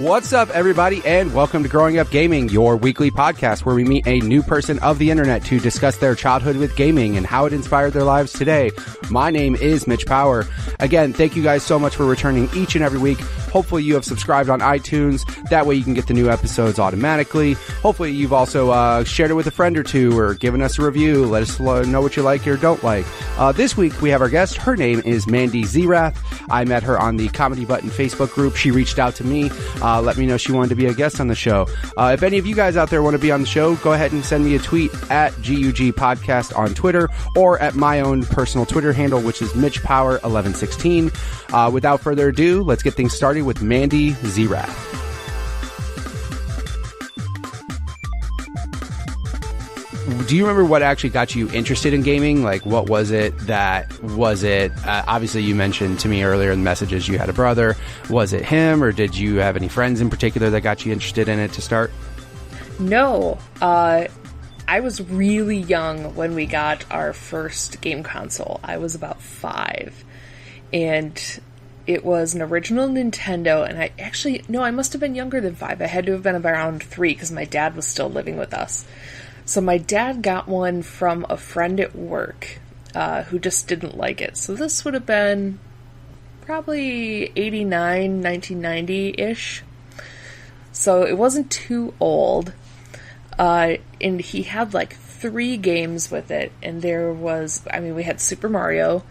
What's up, everybody, and welcome to Growing Up Gaming, your weekly podcast where we meet a new person of the internet to discuss their childhood with gaming and how it inspired their lives today. My name is Mitch Power. Again, thank you guys so much for returning each and every week. Hopefully you have subscribed on iTunes. That way you can get the new episodes automatically. Hopefully you've also shared it with a friend or two or given us a review. Let us know what you like or don't like. This week we have our guest. Her name is Mande Zierath. I met her on the Comedy Button Facebook group. She reached out to me. Let me know she wanted to be a guest on the show. If any of you guys out there want to be on the show, go ahead and send me a tweet at GUG Podcast on Twitter or at my own personal Twitter handle, which is MitchPower1116. Without further ado, let's get things started with Mande Zierath. Do you remember what actually got you interested in gaming? Like, what was it obviously you mentioned to me earlier in the messages you had a brother. Was it him, or did you have any friends in particular that got you interested in it to start? No. I was really young when we got our first game console. I was about 5. And it was an original Nintendo, and I must have been younger than 5. I had to have been around 3 because my dad was still living with us. So my dad got one from a friend at work who just didn't like it. So this would have been probably 89, 1990-ish. So it wasn't too old. And he had like 3 games with it. And we had Super Mario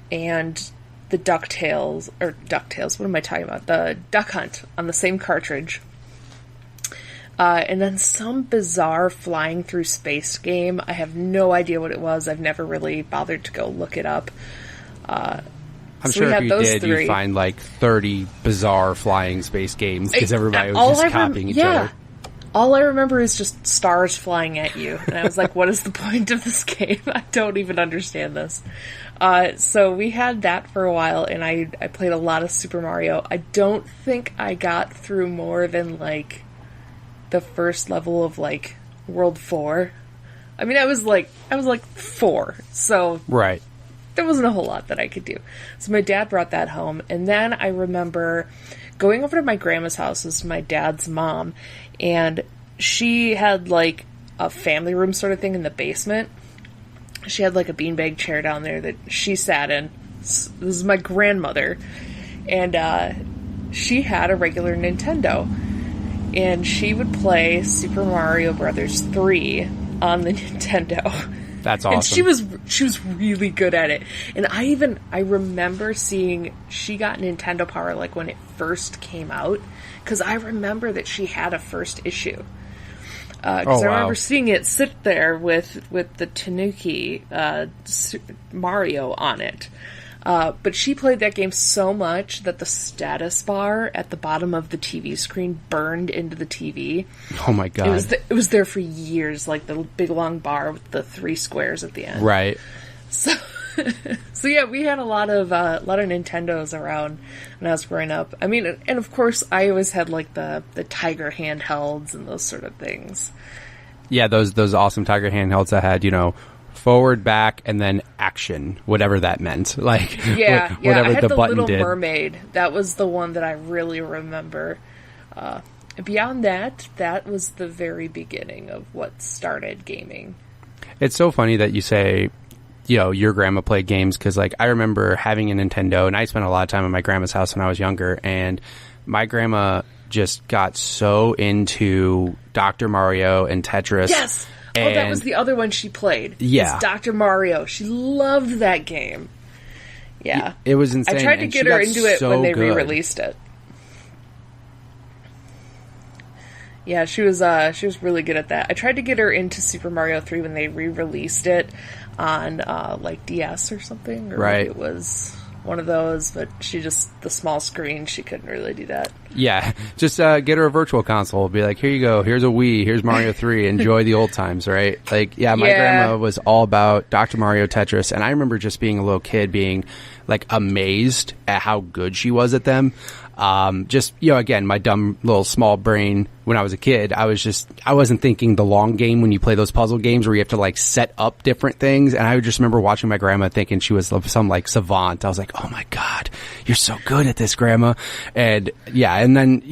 and the DuckTales, what am I talking about? The Duck Hunt on the same cartridge. And then some bizarre flying through space game. I have no idea what it was. I've never really bothered to go look it up. I'm sure if you did, you'd find like 30 bizarre flying space games because everybody was just copying each other. All I remember is just stars flying at you. And I was like, what is the point of this game? I don't even understand this. So we had that for a while, and I played a lot of Super Mario. I don't think I got through more than like the first level of like World 4. I mean, I was like 4, so right. There wasn't a whole lot that I could do. So my dad brought that home, and then I remember going over to my grandma's house. This is my dad's mom, and she had like a family room sort of thing in the basement. She had like a beanbag chair down there that she sat in. This is my grandmother, and she had a regular Nintendo. And she would play Super Mario Brothers 3 on the Nintendo. That's awesome. And she was really good at it. And I remember seeing she got Nintendo Power like when it first came out, because I remember that she had a first issue. Because I remember seeing it sit there with the Tanuki Mario on it. But she played that game so much that the status bar at the bottom of the TV screen burned into the TV. Oh my god! It was there for years, like the big long bar with the 3 squares at the end. Right. So yeah, we had a lot of Nintendos around when I was growing up. I mean, and of course, I always had like the Tiger handhelds and those sort of things. Yeah, those awesome Tiger handhelds that had, forward, back, and then action, whatever that meant. Like, whatever I had the the button Little did. Mermaid. That was the one that I really remember. Beyond that was the very beginning of what started gaming. It's so funny that you say, your grandma played games, because like I remember having a Nintendo, and I spent a lot of time at my grandma's house when I was younger, and my grandma just got so into Dr. Mario and Tetris. Yes. That was the other one she played. Yeah. It's Dr. Mario. She loved that game. Yeah. It was insane. I tried to get her into it when they re-released it. Yeah, she was really good at that. I tried to get her into Super Mario 3 when they re-released it on like DS or something. Or right. It was one of those, but the small screen, she couldn't really do that. Yeah, just get her a virtual console. Be like, here you go. Here's a Wii. Here's Mario 3. Enjoy the old times, right? Like, my grandma was all about Dr. Mario, Tetris, and I remember just being a little kid being like amazed at how good she was at them. Again, my dumb little small brain when I was a kid, I wasn't thinking the long game when you play those puzzle games where you have to like set up different things. And I just remember watching my grandma thinking she was some like savant. I was like, oh my God, you're so good at this, Grandma. And then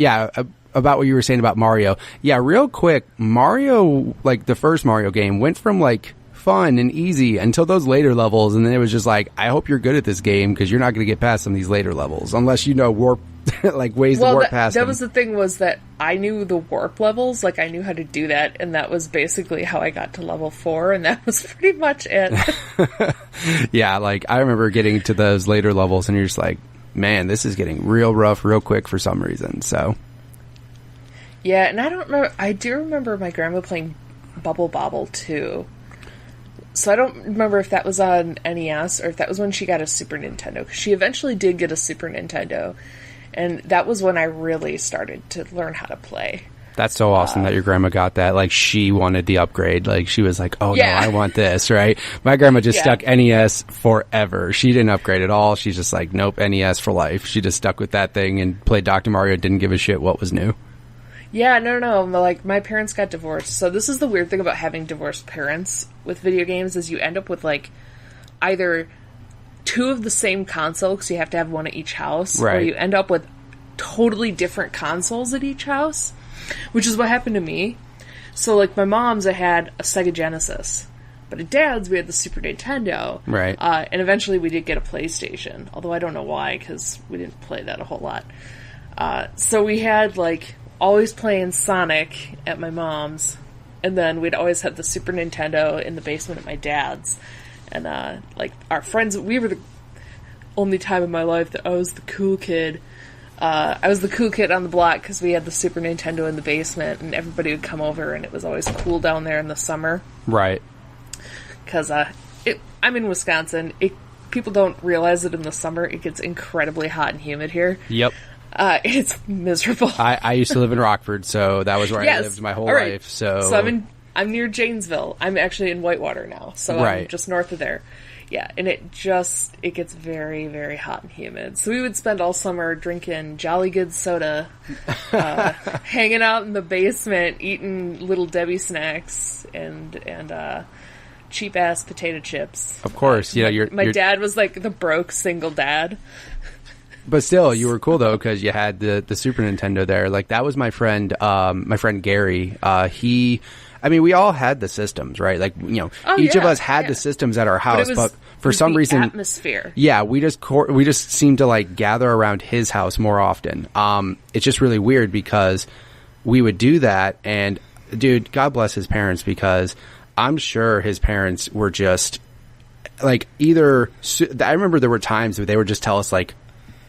about what you were saying about Mario. Yeah, real quick, Mario, like the first Mario game, went from like fun and easy until those later levels, and then it was just like, I hope you're good at this game because you're not going to get past some of these later levels unless you know warp, like ways to warp past them. That was the thing, was that I knew the warp levels, like I knew how to do that, and that was basically how I got to level 4, and that was pretty much it. Yeah, like I remember getting to those later levels, and you're just like, man, this is getting real rough real quick for some reason. So yeah, and I do remember my grandma playing Bubble Bobble too. So I don't remember if that was on NES or if that was when she got a Super Nintendo, because she eventually did get a Super Nintendo, and that was when I really started to learn how to play. That's so awesome that your grandma got that. Like, she wanted the upgrade. Like, she was like, oh, yeah. No, I want this, right? My grandma just stuck NES forever. She didn't upgrade at all. She's just like, nope, NES for life. She just stuck with that thing and played Dr. Mario, didn't give a shit what was new. Yeah, no. Like, my parents got divorced. So this is the weird thing about having divorced parents with video games, is you end up with, like, either 2 of the same console, because you have to have one at each house, right, or you end up with totally different consoles at each house, which is what happened to me. So, like, my mom's, I had a Sega Genesis, but at Dad's, we had the Super Nintendo. Right. And eventually we did get a PlayStation, although I don't know why, because we didn't play that a whole lot. So we had, like, always playing Sonic at my mom's, and then we'd always have the Super Nintendo in the basement at my dad's. And, like, our friends, we were the only time in my life that I was the cool kid. I was the cool kid on the block because we had the Super Nintendo in the basement, and everybody would come over, and it was always cool down there in the summer. Right. Because I'm in Wisconsin. People don't realize that in the summer it gets incredibly hot and humid here. Yep. It's miserable. I used to live in Rockford, so that was where I lived my whole life. So I'm near Janesville. I'm actually in Whitewater now, so I'm just north of there. Yeah, and it gets very, very hot and humid. So we would spend all summer drinking Jolly Good soda, hanging out in the basement, eating Little Debbie snacks, and cheap ass potato chips. Of course, my dad was like the broke single dad. But still, you were cool though, because you had the Super Nintendo there. Like, that was my friend Gary. We all had the systems, right? Like, each of us had the systems at our house, but for some reason, atmosphere. Yeah, we just seemed to like gather around his house more often. It's just really weird because we would do that, and dude, God bless his parents, because I'm sure his parents were just like I remember there were times where they would just tell us like,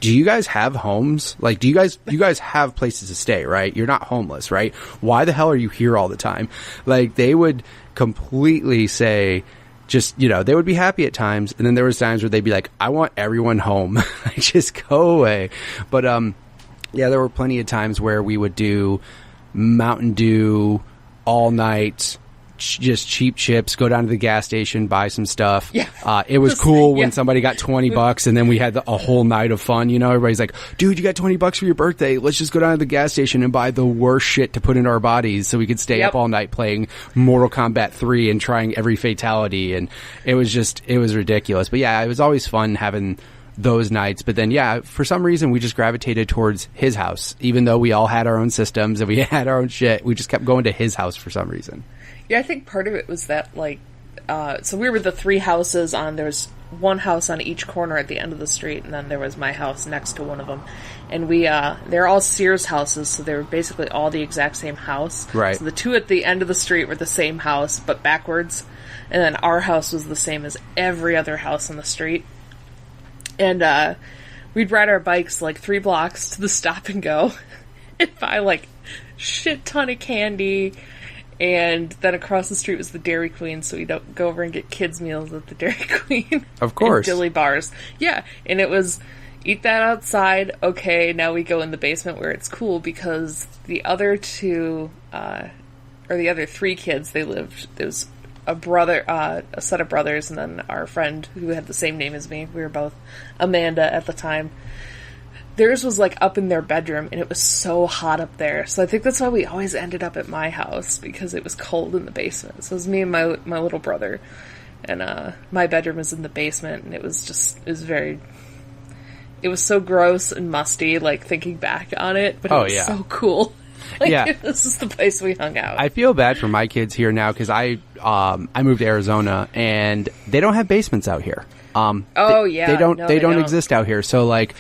do you guys have homes? Like, do you guys have places to stay, right? You're not homeless, right? Why the hell are you here all the time? Like, they would completely say, just, they would be happy at times. And then there was times where they'd be like, I want everyone home. Like, just go away. But, yeah, there were plenty of times where we would do Mountain Dew all night, just cheap chips, go down to the gas station, buy some stuff. Yeah. It was cool when somebody got $20 and then we had a whole night of fun. Everybody's like, dude, you got $20 for your birthday. Let's just go down to the gas station and buy the worst shit to put into our bodies so we could stay up all night playing Mortal Kombat 3 and trying every fatality. And it was ridiculous. But yeah, it was always fun having those nights. But then, yeah, for some reason we just gravitated towards his house. Even though we all had our own systems and we had our own shit, we just kept going to his house for some reason. Yeah, I think part of it was that, like, so we were the 3 houses there was one house on each corner at the end of the street, and then there was my house next to one of them. And they're all Sears houses, so they were basically all the exact same house. Right. So the 2 at the end of the street were the same house, but backwards. And then our house was the same as every other house on the street. And we'd ride our bikes, like, 3 blocks to the stop and go and buy, like, shit ton of candy. And then across the street was the Dairy Queen, so we'd go over and get kids' meals at the Dairy Queen. Of course. And dilly bars. Yeah, and it was, eat that outside, okay, now we go in the basement where it's cool, because the other 2, or the other 3 kids, there was a set of brothers, and then our friend who had the same name as me, we were both Amanda at the time. Theirs was, like, up in their bedroom, and it was so hot up there. So I think that's why we always ended up at my house, because it was cold in the basement. So it was me and my little brother. And my bedroom was in the basement, and it was so gross and musty, like, thinking back on it. But it was so cool. Yeah. This is the place we hung out. I feel bad for my kids here now because I moved to Arizona and they don't have basements out here. They don't exist out here. So like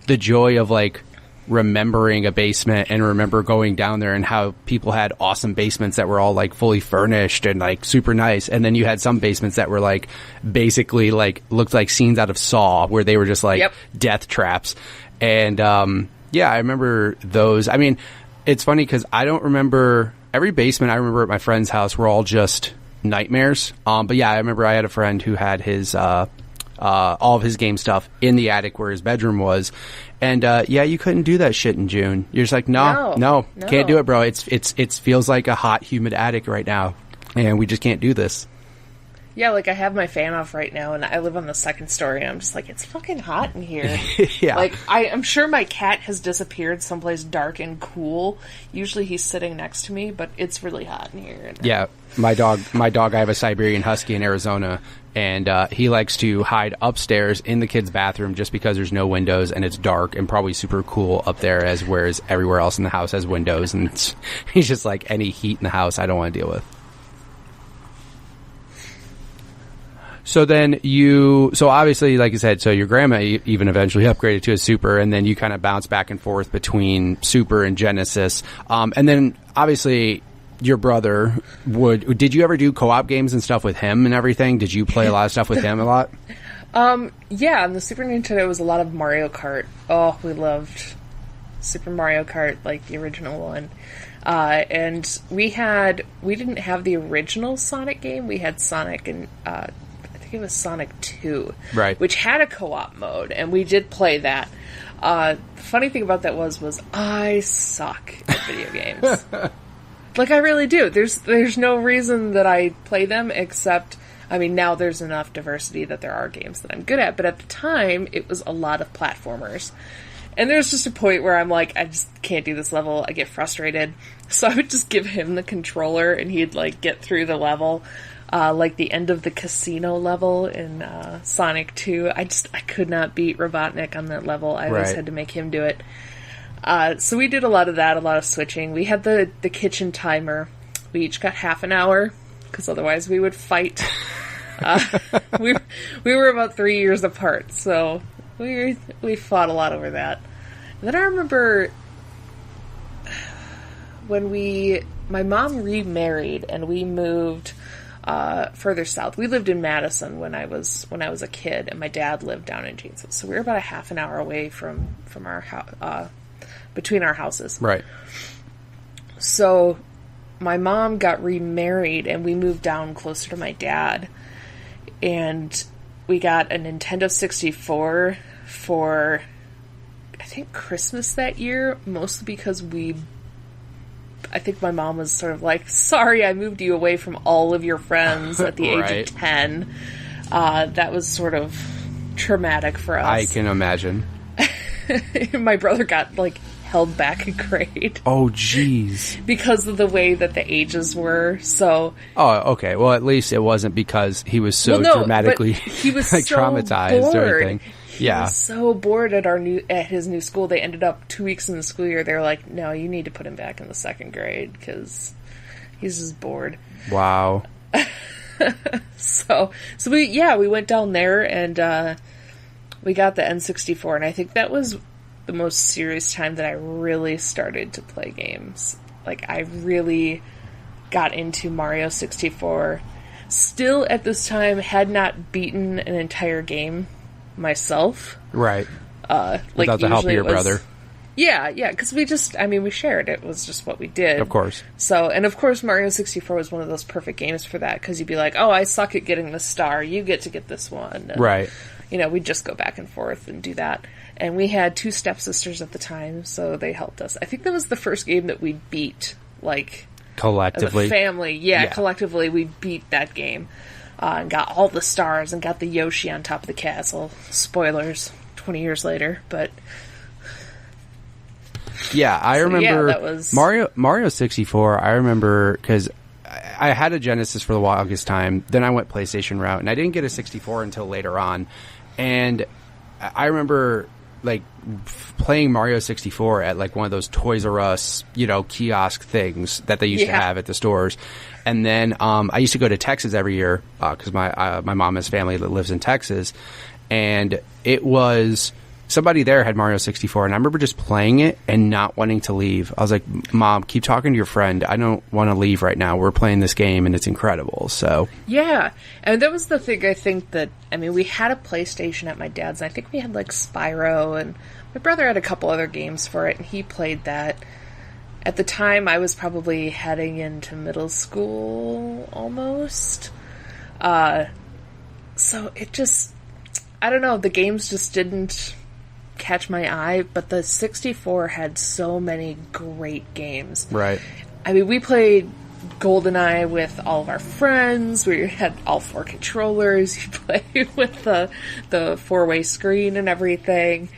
the joy of like remembering a basement and remember going down there and how people had awesome basements that were all like fully furnished and like super nice, and then you had some basements that were like basically like looked like scenes out of Saw where they were just like death traps. And I remember those. I mean, it's funny because I don't remember every basement I remember at my friend's house were all just nightmares. But yeah, I remember I had a friend who had his all of his game stuff in the attic where his bedroom was. And, you couldn't do that shit in June. You're just like, no, can't do it, bro. It feels like a hot, humid attic right now. And we just can't do this. Yeah, like I have my fan off right now and I live on the second story and I'm just like, it's fucking hot in here. Yeah. Like, I'm sure my cat has disappeared someplace dark and cool. Usually he's sitting next to me, but it's really hot in here. Yeah. My dog, I have a Siberian Husky in Arizona, and he likes to hide upstairs in the kids' bathroom just because there's no windows and it's dark and probably super cool up there, whereas everywhere else in the house has windows, and he's just like, any heat in the house I don't want to deal with. So then so obviously, like you said, so your grandma even eventually upgraded to a Super, and then you kind of bounce back and forth between Super and Genesis. And then obviously your brother did you ever do co-op games and stuff with him and everything? Did you play a lot of stuff with him a lot? Yeah, on the Super Nintendo it was a lot of Mario Kart. Oh, we loved Super Mario Kart, like the original one. And we didn't have the original Sonic game. We had Sonic and, I think it was Sonic 2. Right. Which had a co-op mode, and we did play that. The funny thing about that was I suck at video games. Like, I really do. There's no reason that I play them except, I mean, now there's enough diversity that there are games that I'm good at, but at the time, it was a lot of platformers. And there's just a point where I'm like, I just can't do this level. I get frustrated. So I would just give him the controller, and he'd, like, get through the level. Like the end of the casino level in Sonic 2. I could not beat Robotnik on that level. I always had to make him do it. So we did a lot of that, a lot of switching. We had the kitchen timer. We each got half an hour, because otherwise we would fight. We were about 3 years apart, so we fought a lot over that. And then I remember when my mom remarried and we moved further south. We lived in Madison when I was a kid, and my dad lived down in Janesville. So we were about a half an hour away from our house, between our houses. Right. So my mom got remarried, and we moved down closer to my dad, and we got a Nintendo 64 for, I think, Christmas that year, mostly because I think my mom was sort of like, sorry, I moved you away from all of your friends at the age of 10. That was sort of traumatic for us. I can imagine. My brother got, like, held back a grade. Oh, jeez. Because of the way that the ages were, so... Oh, okay. Well, at least it wasn't because he was so dramatically he was like, so traumatized bored. or anything. He was so bored at his new school. They ended up 2 weeks in the school year. They were like, no, you need to put him back in the second grade because he's just bored. Wow. So we went down there and we got the N64, and I think that was the most serious time that I really started to play games. Like, I really got into Mario 64. Still, at this time, had not beaten an entire game myself. Right. Like, without the help of your brother. Yeah, because we shared. It was just what we did. Of course. So, and of course Mario 64 was one of those perfect games for that, because you'd be like, oh, I suck at getting the star, you get to get this one. And, right. We'd just go back and forth and do that. And we had 2 stepsisters at the time, so they helped us. I think that was the first game that we beat, like... collectively. As a family. Yeah, collectively we beat that game. And got all the stars and got the Yoshi on top of the castle. Spoilers, 20 years later, but... Yeah, I remember... Yeah, that was... Mario 64, I remember, because I had a Genesis for the longest time, then I went PlayStation route, and I didn't get a 64 until later on. And I remember like playing Mario 64 at like one of those Toys R Us, kiosk things that they used to have at the stores. And then I used to go to Texas every year because my mom has family that lives in Texas, and it was somebody there had Mario 64, and I remember just playing it and not wanting to leave. I was like, Mom, keep talking to your friend. I don't want to leave right now. We're playing this game, and it's incredible. So yeah, and that was the thing. I think that we had a PlayStation at my dad's, and I think we had like Spyro, and my brother had a couple other games for it, and he played that. At the time, I was probably heading into middle school almost. So it just, I don't know, the games just didn't catch my eye, but the 64 had so many great games. Right. We played GoldenEye with all of our friends. We had all 4 controllers. You play with the 4-way screen and everything.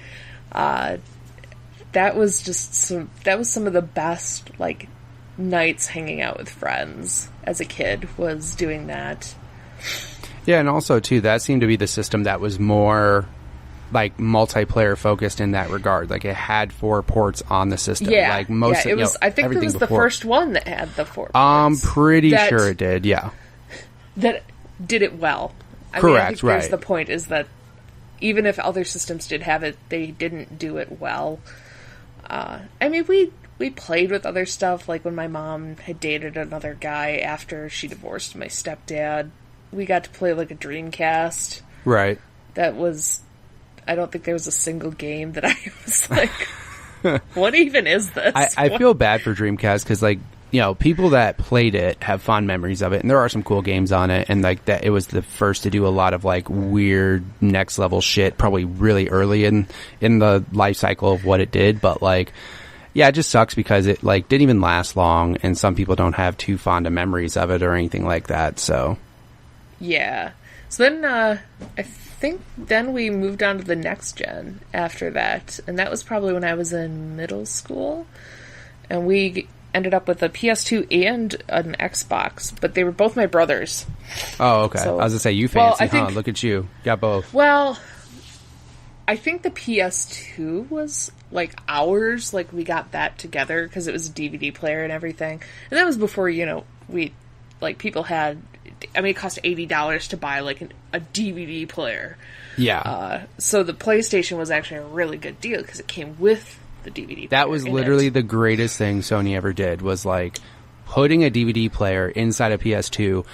That was some of the best like nights hanging out with friends as a kid, was doing that. Yeah, and also too, that seemed to be the system that was more like multiplayer focused in that regard. Like it had 4 ports on the system. Yeah, like most. Yeah, it was. I think it was the first one that had the 4 ports. I'm pretty sure it did. Yeah, that did it well. Correct. I think right. There's the point is that even if other systems did have it, they didn't do it well. We played with other stuff, like when my mom had dated another guy after she divorced my stepdad. We got to play like a Dreamcast. Right. That was, I don't think there was a single game that I was like, what even is this? I feel bad for Dreamcast because like, people that played it have fond memories of it, and there are some cool games on it, and like that, it was the first to do a lot of like weird next level shit, probably really early in the life cycle of what it did. But like, yeah, it just sucks because it like didn't even last long, and some people don't have too fond of memories of it or anything like that. So yeah. So then I think then we moved on to the next gen after that, and that was probably when I was in middle school, and we ended up with a PS2 and an Xbox, but they were both my brothers. Oh, okay. So, I was going to say, you fancy, huh? Look at you. Got both. Well, I think the PS2 was, like, ours. Like, we got that together because it was a DVD player and everything. And that was before, people had... it cost $80 to buy, like, a DVD player. Yeah. So the PlayStation was actually a really good deal because it came with the DVD player. That was literally the greatest thing Sony ever did, was like putting a DVD player inside a PS2.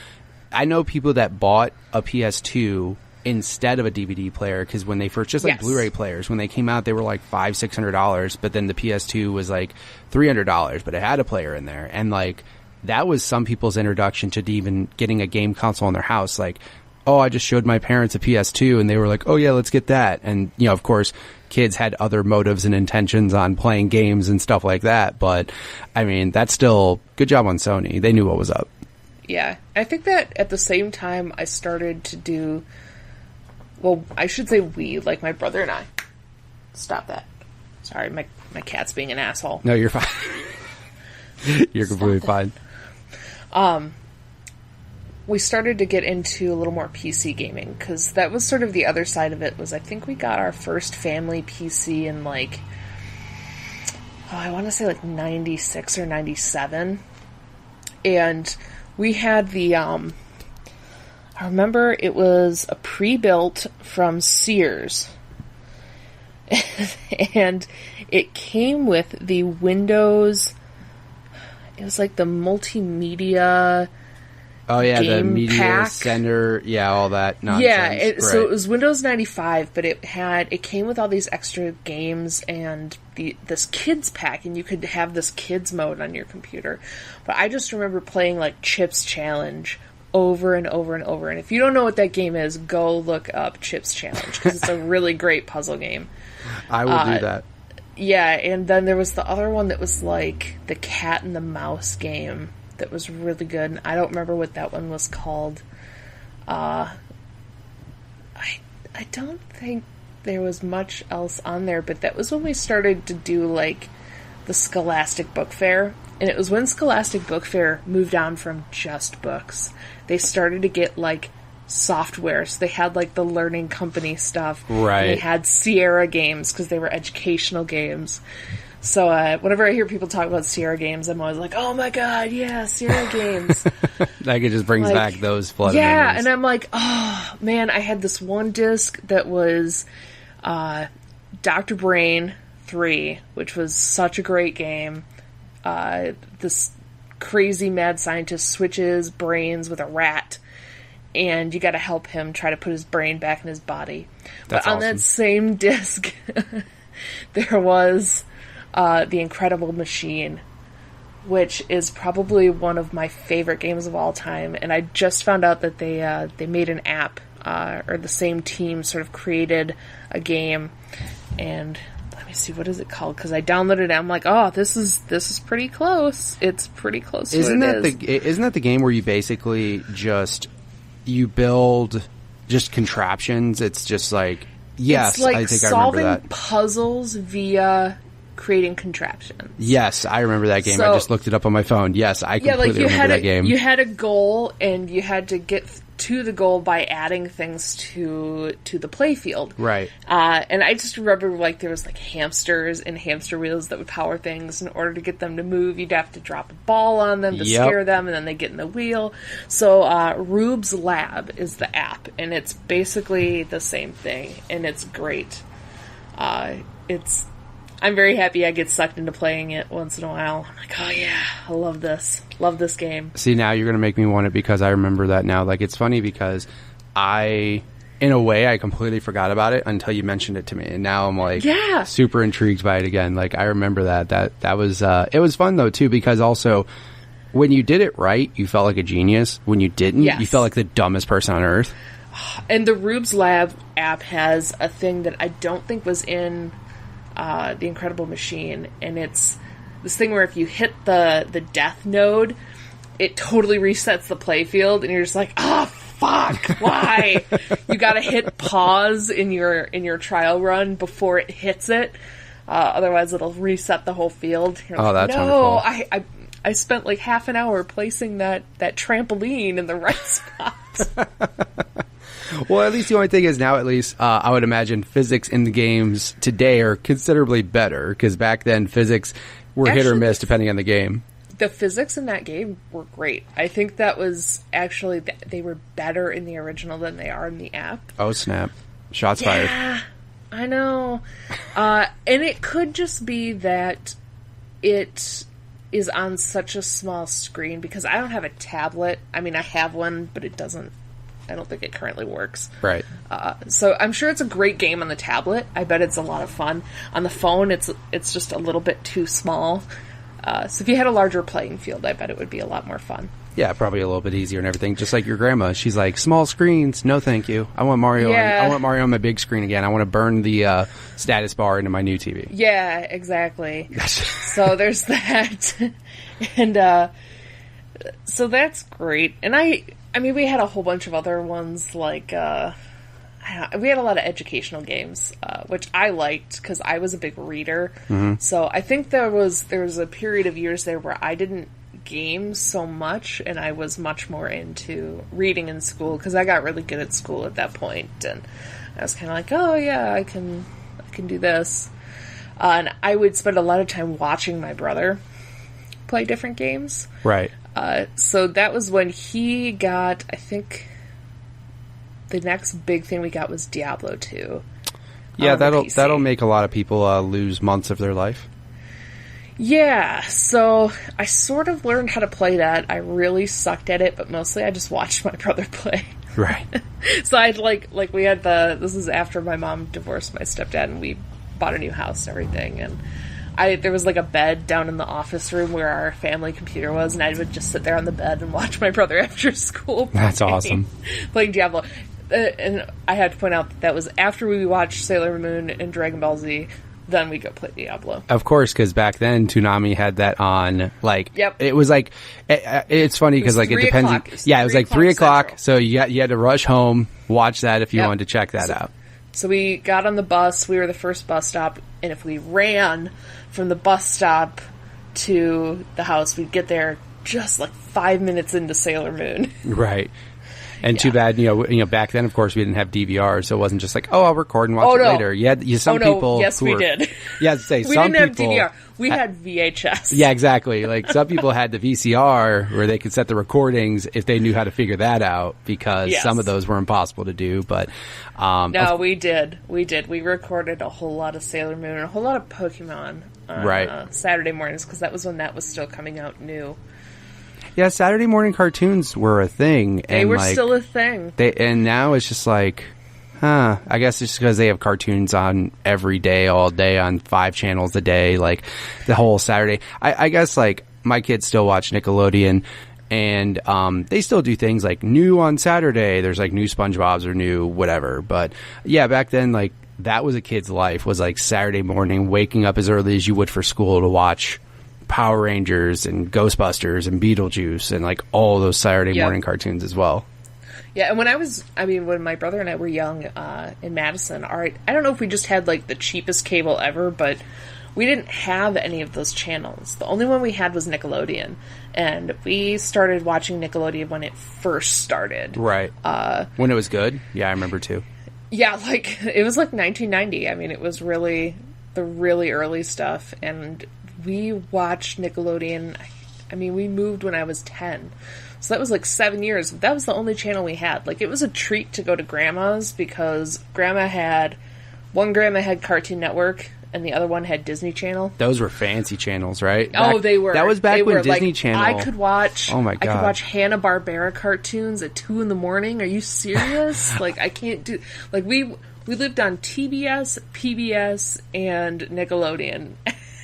I know people that bought a PS2 instead of a DVD player because when they first, just like Blu-ray players, when they came out, they were like $500-$600, but then the PS2 was like $300, but it had a player in there. And like, that was some people's introduction to even getting a game console in their house. Like, oh, I just showed my parents a PS2 and they were like, oh yeah, let's get that. And, of course, kids had other motives and intentions on playing games and stuff like that. But, that's still good job on Sony. They knew what was up. Yeah. I think that at the same time I started to do, well, I should say we, like my brother and I. Stop that. Sorry, my cat's being an asshole. No, you're fine. You're completely fine. We started to get into a little more PC gaming, because that was sort of the other side of it, was I think we got our first family PC in like, I want to say like 96 or 97. And we had the, I remember it was a pre-built from Sears. And it came with the Windows, it was like the multimedia... Oh yeah, the media pack. center, yeah, all that nonsense. Yeah, so it was Windows 95, but it came with all these extra games and this kids pack, and you could have this kids mode on your computer. But I just remember playing like Chips Challenge over and over and over. And if you don't know what that game is, go look up Chips Challenge, because it's a really great puzzle game. I will do that. Yeah, and then there was the other one that was like the cat and the mouse game. That was really good, and I don't remember what that one was called. I don't think there was much else on there, but that was when we started to do, like, the Scholastic Book Fair, and it was when Scholastic Book Fair moved on from just books. They started to get, like, software. So they had like the learning company stuff. Right. And they had Sierra games because they were educational games. So whenever I hear people talk about Sierra games, I'm always like, oh my god, yeah, Sierra games. Like it just brings back those flood yeah, memories. and I'm like, oh man, I had this one disc that was Dr. Brain 3, which was such a great game. This crazy mad scientist switches brains with a rat, and you got to help him try to put his brain back in his body. That's but on awesome. that same disc, there was The Incredible Machine, which is probably one of my favorite games of all time. And I just found out that they made an app, or the same team sort of created a game. And let me see, what is it called? Because I downloaded it. I'm like, oh, this is pretty close. It's pretty close. Isn't that the game where you basically you build just contraptions? It's just like, yes, it's like I think I remember that. solving puzzles via creating contraptions. Yes, I remember that game. So, I just looked it up on my phone. Yes, I completely remember that game. You had a goal, and you had to get to the goal by adding things to the playfield. Right. And I just remember, like, there was, like, hamsters and hamster wheels that would power things. In order to get them to move, you'd have to drop a ball on them to scare them, and then they get in the wheel. So, Rube's Lab is the app, and it's basically the same thing, and it's great. I'm very happy I get sucked into playing it once in a while. I'm like, oh yeah, I love this. Love this game. See, now you're going to make me want it because I remember that now. Like, it's funny because in a way, I completely forgot about it until you mentioned it to me. And now I'm like, super intrigued by it again. Like, I remember that was, it was fun though too, because also when you did it right, you felt like a genius. When you didn't, you felt like the dumbest person on earth. And the Rube's Lab app has a thing that I don't think was in The Incredible Machine, and it's this thing where if you hit the death node, it totally resets the playfield, and you're just like, fuck, why? You gotta hit pause in your trial run before it hits it, otherwise it'll reset the whole field. You're like, that's no, wonderful. I spent like half an hour placing that trampoline in the right spot. Well, at least the only thing is now, at least, I would imagine physics in the games today are considerably better, because back then physics were hit or miss depending on the game. The physics in that game were great. I think that was actually, they were better in the original than they are in the app. Oh, snap. Shots fired. Yeah, I know. And it could just be that it is on such a small screen, because I don't have a tablet. I mean, I have one, but I don't think it currently works. Right. So I'm sure it's a great game on the tablet. I bet it's a lot of fun. On the phone, it's just a little bit too small. So if you had a larger playing field, I bet it would be a lot more fun. Yeah, probably a little bit easier and everything. Just like your grandma, she's like, small screens, no thank you. I want Mario. I want Mario on my big screen again. I want to burn the status bar into my new TV. Yeah, exactly. So there's that, and so that's great. And I mean, we had a whole bunch of other ones, like, we had a lot of educational games, which I liked, because I was a big reader. Mm-hmm. So I think there was a period of years there where I didn't game so much, and I was much more into reading in school, because I got really good at school at that point, and I was kind of like, oh yeah, I can do this. And I would spend a lot of time watching my brother play different games. Right. So that was when he got, I think, the next big thing we got was Diablo 2. Yeah, that'll make a lot of people lose months of their life. Yeah, so I sort of learned how to play that. I really sucked at it, but mostly I just watched my brother play. Right. So I'd like we had this is after my mom divorced my stepdad, and we bought a new house and everything, and there was like a bed down in the office room where our family computer was, and I would just sit there on the bed and watch my brother after school. That's awesome. Playing Diablo. And I had to point out that was after we watched Sailor Moon and Dragon Ball Z, then we go play Diablo. Of course, because back then Toonami had that on, like, it was like, it's funny because like it depends. It was like 3 o'clock, so you had to rush home, watch that if you wanted to check that out. So we got on the bus, we were the first bus stop, and if we ran from the bus stop to the house, we'd get there just like 5 minutes into Sailor Moon. Right. And too bad, back then, of course, we didn't have DVR, so it wasn't just like, oh, I'll record and watch it later. Some people. Yes, we did. Yeah, I'd say we some didn't people have DVR. We had VHS. Yeah, exactly. Like some people had the VCR where they could set the recordings if they knew how to figure that out, because some of those were impossible to do. But no, we did. We recorded a whole lot of Sailor Moon and a whole lot of Pokemon on Saturday mornings, because that was when that was still coming out new. Yeah, Saturday morning cartoons were a thing. They were still a thing. And now it's just like, I guess it's just because they have cartoons on every day, all day, on 5 channels a day, like the whole Saturday. I guess like my kids still watch Nickelodeon, and they still do things like new on Saturday. There's like new SpongeBob's or new whatever. But yeah, back then, like that was a kid's life, was like Saturday morning, waking up as early as you would for school to watch Power Rangers and Ghostbusters and Beetlejuice and like all those Saturday morning cartoons as well. Yeah, and when my brother and I were young in Madison, I don't know if we just had like the cheapest cable ever, but we didn't have any of those channels. The only one we had was Nickelodeon, and we started watching Nickelodeon when it first started. Right. When it was good? Yeah, I remember too. Yeah, like it was like 1990. I mean, it was really the really early stuff, and we watched Nickelodeon. I mean, we moved when I was 10. So that was like 7 years. That was the only channel we had. Like, it was a treat to go to Grandma's, because one grandma had Cartoon Network and the other one had Disney Channel. Those were fancy channels, right? They were. That was back when Disney Channel. I could watch. Oh my God. I could watch Hanna-Barbera cartoons at 2 a.m. Are you serious? Like, I can't do. Like, we lived on TBS, PBS, and Nickelodeon.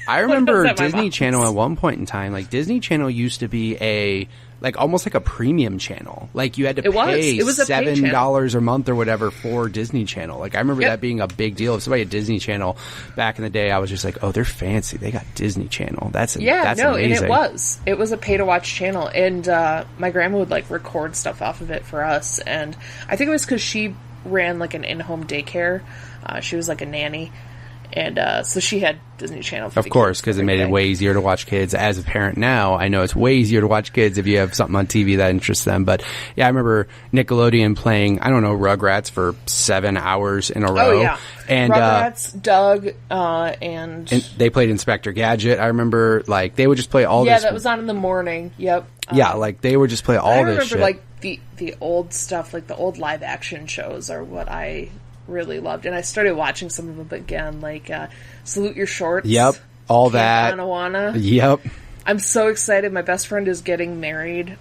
I remember Disney Channel at one point in time. Like, Disney Channel used to be almost like a premium channel. Like, you had to pay $7 a month or whatever for Disney Channel. Like, I remember that being a big deal. If somebody had Disney Channel back in the day, I was just like, oh, they're fancy. They got Disney Channel. That's amazing. And it was a pay-to-watch channel. And my grandma would, like, record stuff off of it for us. And I think it was because she ran, like, an in-home daycare. She was, like, a nanny. And so she had Disney Channel. Of course, because it made it way easier to watch kids. As a parent now, I know it's way easier to watch kids if you have something on TV that interests them. But yeah, I remember Nickelodeon playing, I don't know, Rugrats for 7 hours in a row. Oh, yeah. And, Rugrats, Doug, and they played Inspector Gadget. I remember, like, they would just play all this. Yeah, that was on in the morning. Yep. Yeah, like, they would just play all this shit. I remember, like, the old stuff, like the old live-action shows are what I really loved, and I started watching some of them again, like Salute Your Shorts. Yep, all that. Anawana. Yep. I'm so excited. My best friend is getting married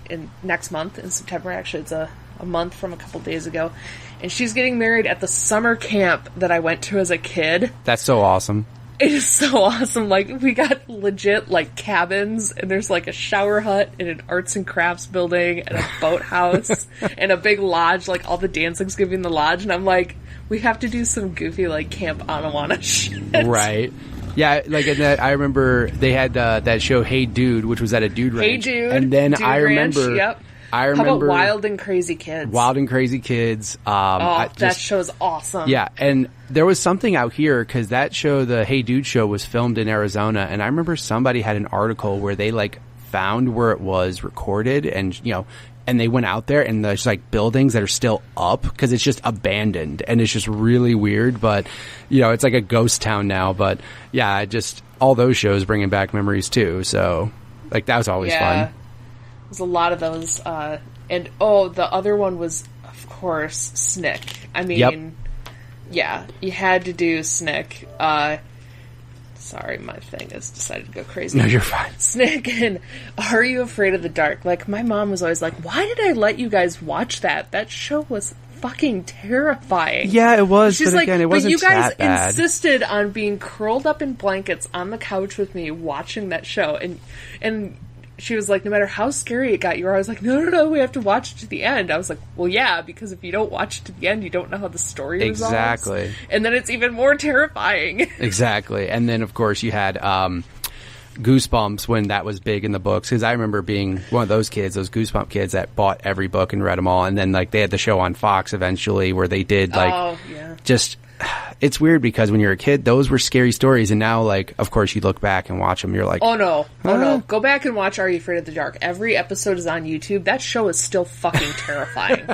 in next month in September. Actually, it's a month from a couple days ago, and she's getting married at the summer camp that I went to as a kid. That's so awesome. It is so awesome. Like, we got legit, like, cabins, and there's, like, a shower hut and an arts and crafts building and a boathouse and a big lodge. Like, all the dancing's giving the lodge. And I'm like, we have to do some goofy, like, Camp Anawana shit. Right. Yeah, like, in that, I remember they had that show, Hey Dude, which was at a dude ranch. Hey Dude. And then Dude I remember... Ranch, yep. I remember... How about Wild and Crazy Kids? Wild and Crazy Kids. That show's awesome. Yeah, and there was something out here, because that show, the Hey Dude show, was filmed in Arizona, and I remember somebody had an article where they, like, found where it was recorded, and, and they went out there, and there's, like, buildings that are still up, because it's just abandoned, and it's just really weird, but, it's like a ghost town now, but, yeah, all those shows bringing back memories, too, so, like, that was always fun. There's a lot of those, and the other one was, of course, Snick. I mean, yeah, you had to do Snick. Sorry, my thing has decided to go crazy. No, you're fine. Snick and Are You Afraid of the Dark? Like, my mom was always like, why did I let you guys watch that? That show was fucking terrifying. Yeah, it was, She's but like, again, it wasn't you guys that bad. insisted on being curled up in blankets on the couch with me watching that show, and she was like, no matter how scary it got, you were always like, no, we have to watch it to the end. I was like, well, yeah, because if you don't watch it to the end, you don't know how the story resolves. Exactly. And then it's even more terrifying. Exactly. And then, of course, you had Goosebumps when that was big in the books. Because I remember being one of those kids, those Goosebump kids that bought every book and read them all. And then, like, they had the show on Fox eventually where they did, like, just... it's weird because when you're a kid, those were scary stories, and now, like, of course, you look back and watch them, you're like, oh no, go back and watch Are You Afraid of the Dark? Every episode is on YouTube. That show is still fucking terrifying.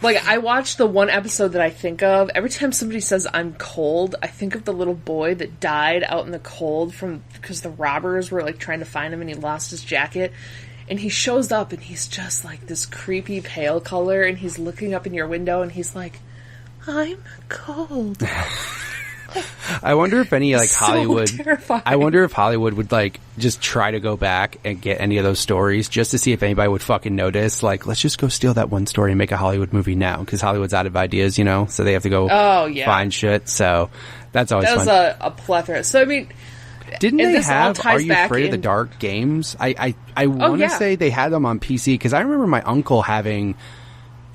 Like, I watched the one episode that I think of. Every time somebody says I'm cold, I think of the little boy that died out in the cold because the robbers were, like, trying to find him and he lost his jacket. And he shows up and he's just, like, this creepy pale color, and he's looking up in your window and he's like, I'm cold. I wonder if any, like, so Hollywood... terrifying. I wonder if Hollywood would, like, just try to go back and get any of those stories just to see if anybody would fucking notice. Like, let's just go steal that one story and make a Hollywood movie now, because Hollywood's out of ideas, you know? So they have to go find shit. So that's always fun. That was a plethora. So, I mean... Didn't they have Are You Afraid of the Dark games? I want to say they had them on PC, because I remember my uncle having...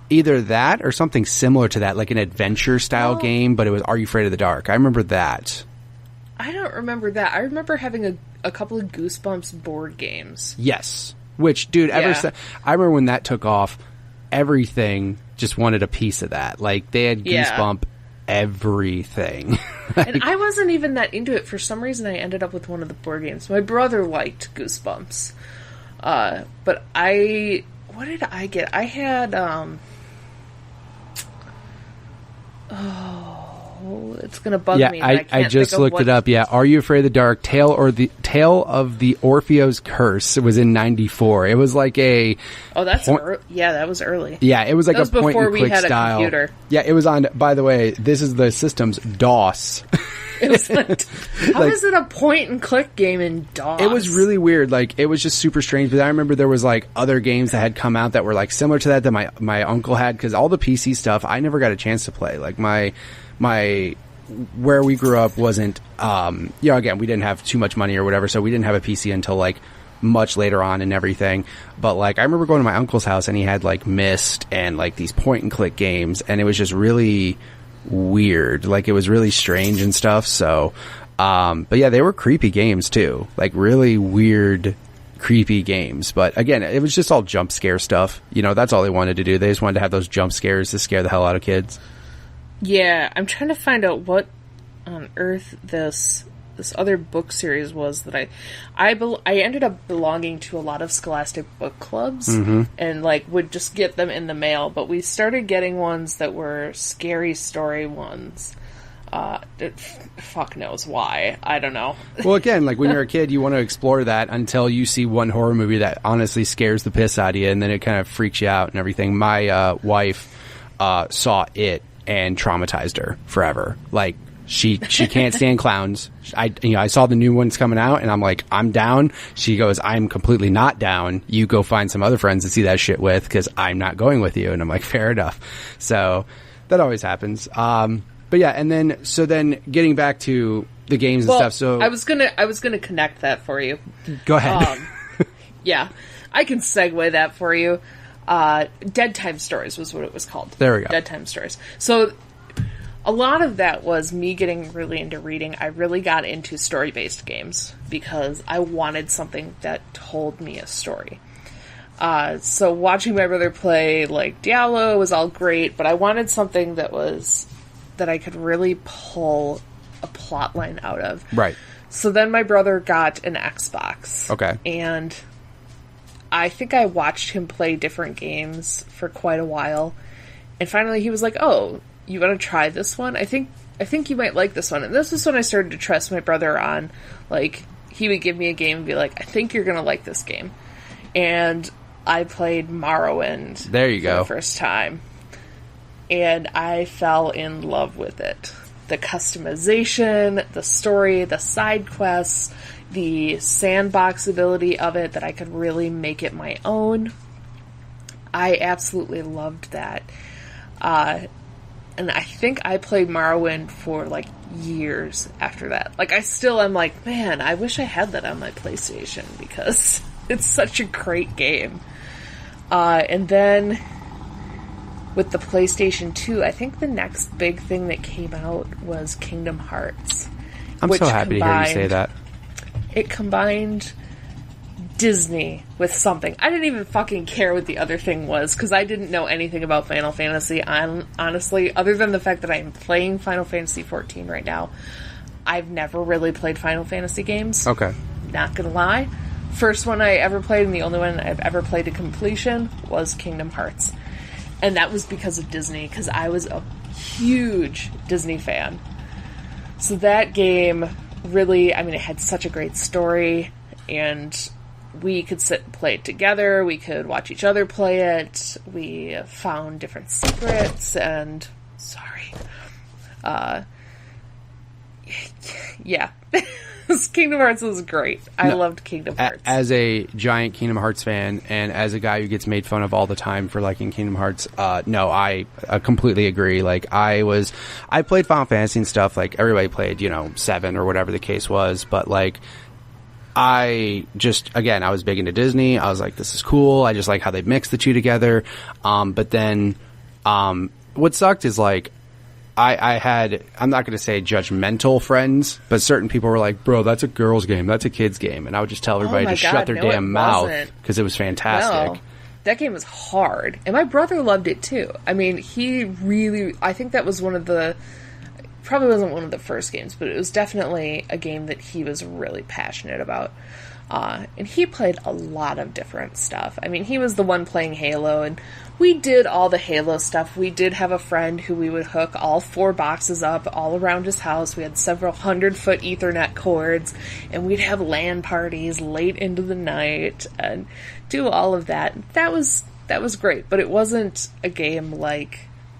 either that or something similar to that, like an adventure-style game, but it was Are You Afraid of the Dark? I remember that. I don't remember that. I remember having a couple of Goosebumps board games. Yes. Which, dude, I remember when that took off, everything just wanted a piece of that. Like, they had Goosebump everything. And I wasn't even that into it. For some reason, I ended up with one of the board games. My brother liked Goosebumps. But what did I get? I had, it's gonna bug me. I just looked it up. Yeah, Are You Afraid of the Dark? Tale of the Orpheus Curse. It was in '94. It was like a. Oh, that's that was early. Yeah, it was like a point and click style. Computer. Yeah, it was on. By the way, this is the system's DOS. It was like, how is it a point and click game in DOS? It was really weird. Like, it was just super strange. But I remember there was like other games that had come out that were like similar to that my uncle had, because all the PC stuff I never got a chance to play. Like my where we grew up wasn't again, we didn't have too much money or whatever, so we didn't have a PC until like much later on and everything. But like I remember going to my uncle's house and he had like Myst and like these point and click games, and it was just really weird. Like, it was really strange and stuff. So but yeah, they were creepy games too, like really weird creepy games. But again, it was just all jump scare stuff, you know. That's all they wanted to do. They just wanted to have those jump scares to scare the hell out of kids. Yeah, I'm trying to find out what on earth this other book series was that I ended up belonging to a lot of Scholastic book clubs, and like would just get them in the mail. But we started getting ones that were scary story ones. Fuck knows why. I don't know. Well, again, like when you're a kid, you want to explore that until you see one horror movie that honestly scares the piss out of you, and then it kind of freaks you out and everything. My wife saw it and traumatized her forever. Like, she can't stand clowns. I saw the new ones coming out and I'm like, I'm down. She goes, I'm completely not down. You go find some other friends to see that shit with, because I'm not going with you. And I'm like, fair enough. So that always happens. But yeah, and then getting back to the games and stuff. So I was gonna connect that for you. Go ahead. Yeah, I can segue that for you. Dead Time Stories was what it was called. There we go. Dead Time Stories. So a lot of that was me getting really into reading. I really got into story-based games because I wanted something that told me a story. So watching my brother play, like, Diablo was all great, but I wanted something that I could really pull a plot line out of. Right. So then my brother got an Xbox. Okay. And I think I watched him play different games for quite a while. And finally he was like, oh, you want to try this one? I think you might like this one. And this is when I started to trust my brother on, like, he would give me a game and be like, I think you're going to like this game. And I played Morrowind. There you go. For the first time. And I fell in love with it. The customization, the story, the side quests, the sandbox ability of it, that I could really make it my own. I absolutely loved that. And I think I played Morrowind for, like, years after that. Like, I still am like, man, I wish I had that on my PlayStation, because it's such a great game. And then with the PlayStation 2, I think the next big thing that came out was Kingdom Hearts. I'm so happy to hear you say that. It combined Disney with something. I didn't even fucking care what the other thing was, because I didn't know anything about Final Fantasy. Honestly, other than the fact that I'm playing Final Fantasy 14 right now, I've never really played Final Fantasy games. Okay. Not gonna lie. First one I ever played, and the only one I've ever played to completion, was Kingdom Hearts. And that was because of Disney, because I was a huge Disney fan. So that game really, I mean, it had such a great story, and we could sit and play it together, we could watch each other play it, we found different secrets, and, yeah. Kingdom Hearts was great. I loved Kingdom Hearts. As a giant Kingdom Hearts fan, and as a guy who gets made fun of all the time for liking Kingdom Hearts, no, I completely agree. Like, I played Final Fantasy and stuff, like, everybody played, 7 or whatever the case was, but, like, I was big into Disney. I was like, this is cool. I just like how they mix the two together. But then, what sucked is, like, I had, I'm not going to say judgmental friends, but certain people were like, bro, that's a girl's game. That's a kid's game. And I would just tell everybody to shut their damn mouth, because it was fantastic. No, that game was hard. And my brother loved it too. I mean, I think that was probably wasn't one of the first games, but it was definitely a game that he was really passionate about. And he played a lot of different stuff. I mean, he was the one playing Halo, and we did all the Halo stuff. We did have a friend who we would hook all 4 boxes up all around his house. We had several 100-foot Ethernet cords, and we'd have LAN parties late into the night and do all of that. That was great, but it wasn't a game like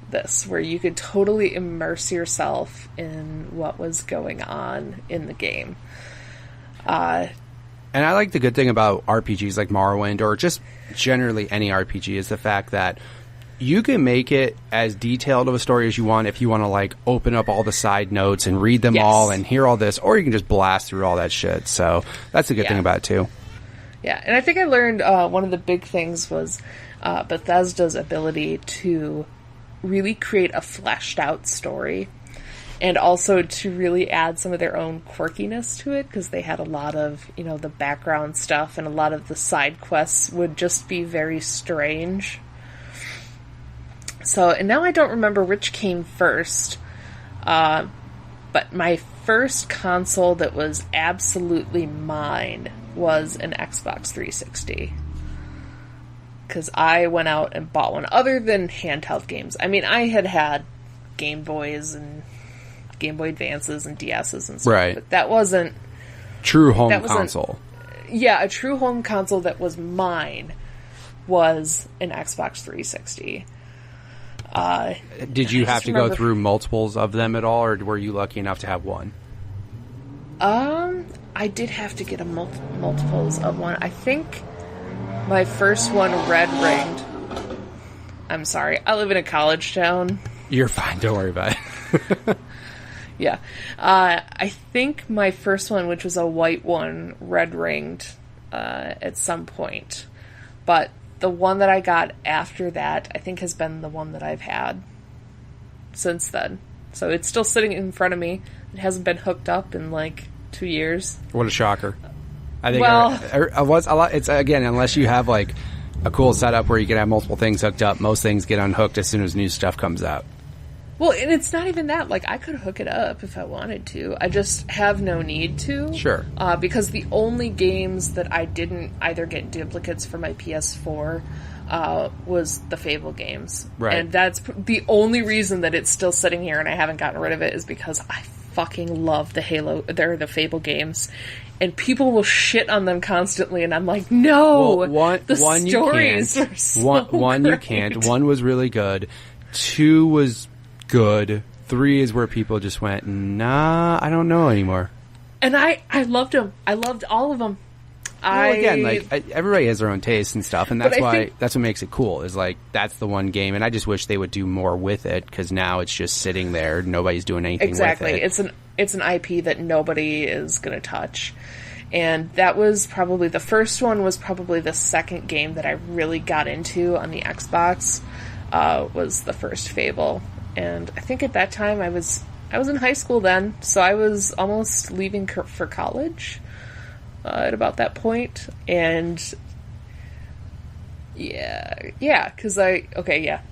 this, where you could totally immerse yourself in what was going on in the game. And I like the good thing about RPGs like Morrowind, or just generally any RPG, is the fact that you can make it as detailed of a story as you want if you want to, like, open up all the side notes and read them all and hear all this, or you can just blast through all that shit. So that's the good thing about it too. Yeah, and I think I learned one of the big things was Bethesda's ability to really create a fleshed out story, and also to really add some of their own quirkiness to it, because they had a lot of, the background stuff, and a lot of the side quests would just be very strange. So, and now I don't remember which came first, but my first console that was absolutely mine was an Xbox 360. Because I went out and bought one, other than handheld games. I mean, I had Game Boys and Game Boy Advances and DS's and stuff, right? But that wasn't true home console. Yeah, a true home console that was mine was an Xbox 360. Did you have to go through multiples of them at all, or were you lucky enough to have one? I did have to get a multiples of one. I think my first one red ringed. I'm sorry, I live in a college town. You're fine, don't worry about it. Yeah. I think my first one, which was a white one, red ringed at some point. But the one that I got after that, I think, has been the one that I've had since then. So it's still sitting in front of me. It hasn't been hooked up in like 2 years. What a shocker. I think it's, again, unless you have like a cool setup where you can have multiple things hooked up, most things get unhooked as soon as new stuff comes out. Well, and it's not even that. Like, I could hook it up if I wanted to. I just have no need to. Sure. Because the only games that I didn't either get duplicates for my PS4 was the Fable games. Right. And that's the only reason that it's still sitting here and I haven't gotten rid of it, is because I fucking love the the Fable games. And people will shit on them constantly, and I'm like, no! Well, the stories are so One, great. You can't. 1 was really good. 2 was good. 3 is where people just went, nah, I don't know anymore. And I loved them. I loved all of them. Well, again, like, everybody has their own taste and stuff, and that's that's what makes it cool, is like, that's the one game, and I just wish they would do more with it, because now it's just sitting there, nobody's doing anything with it. It's an IP that nobody is going to touch. And that was probably, the first one was probably the second game that I really got into on the Xbox, was the first Fable. And I think at that time I was in high school then, so I was almost leaving for college. at about that point, and because I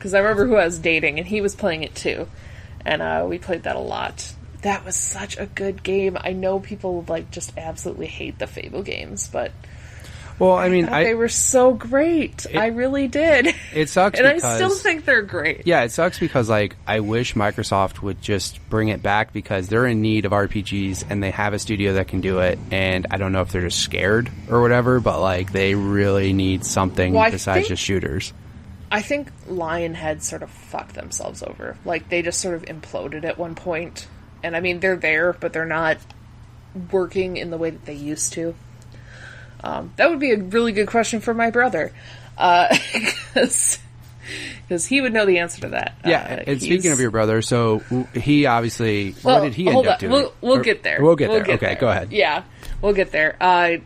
remember who I was dating, and he was playing it too, and we played that a lot. That was such a good game. I know people like just absolutely hate the Fable games, but well, I mean, they were so great. I really did. It sucks, and because, I still think they're great. Yeah, it sucks because like I wish Microsoft would just bring it back, because they're in need of RPGs and they have a studio that can do it. And I don't know if they're just scared or whatever, but like they really need something besides just shooters. I think Lionhead sort of fucked themselves over. Like they just sort of imploded at one point. And I mean, they're there, but they're not working in the way that they used to. That would be a really good question for my brother, because he would know the answer to that. Yeah, and speaking of your brother, so he obviously, what did he end up doing? We'll get there. We'll get there. Okay, go ahead. Yeah, we'll get there.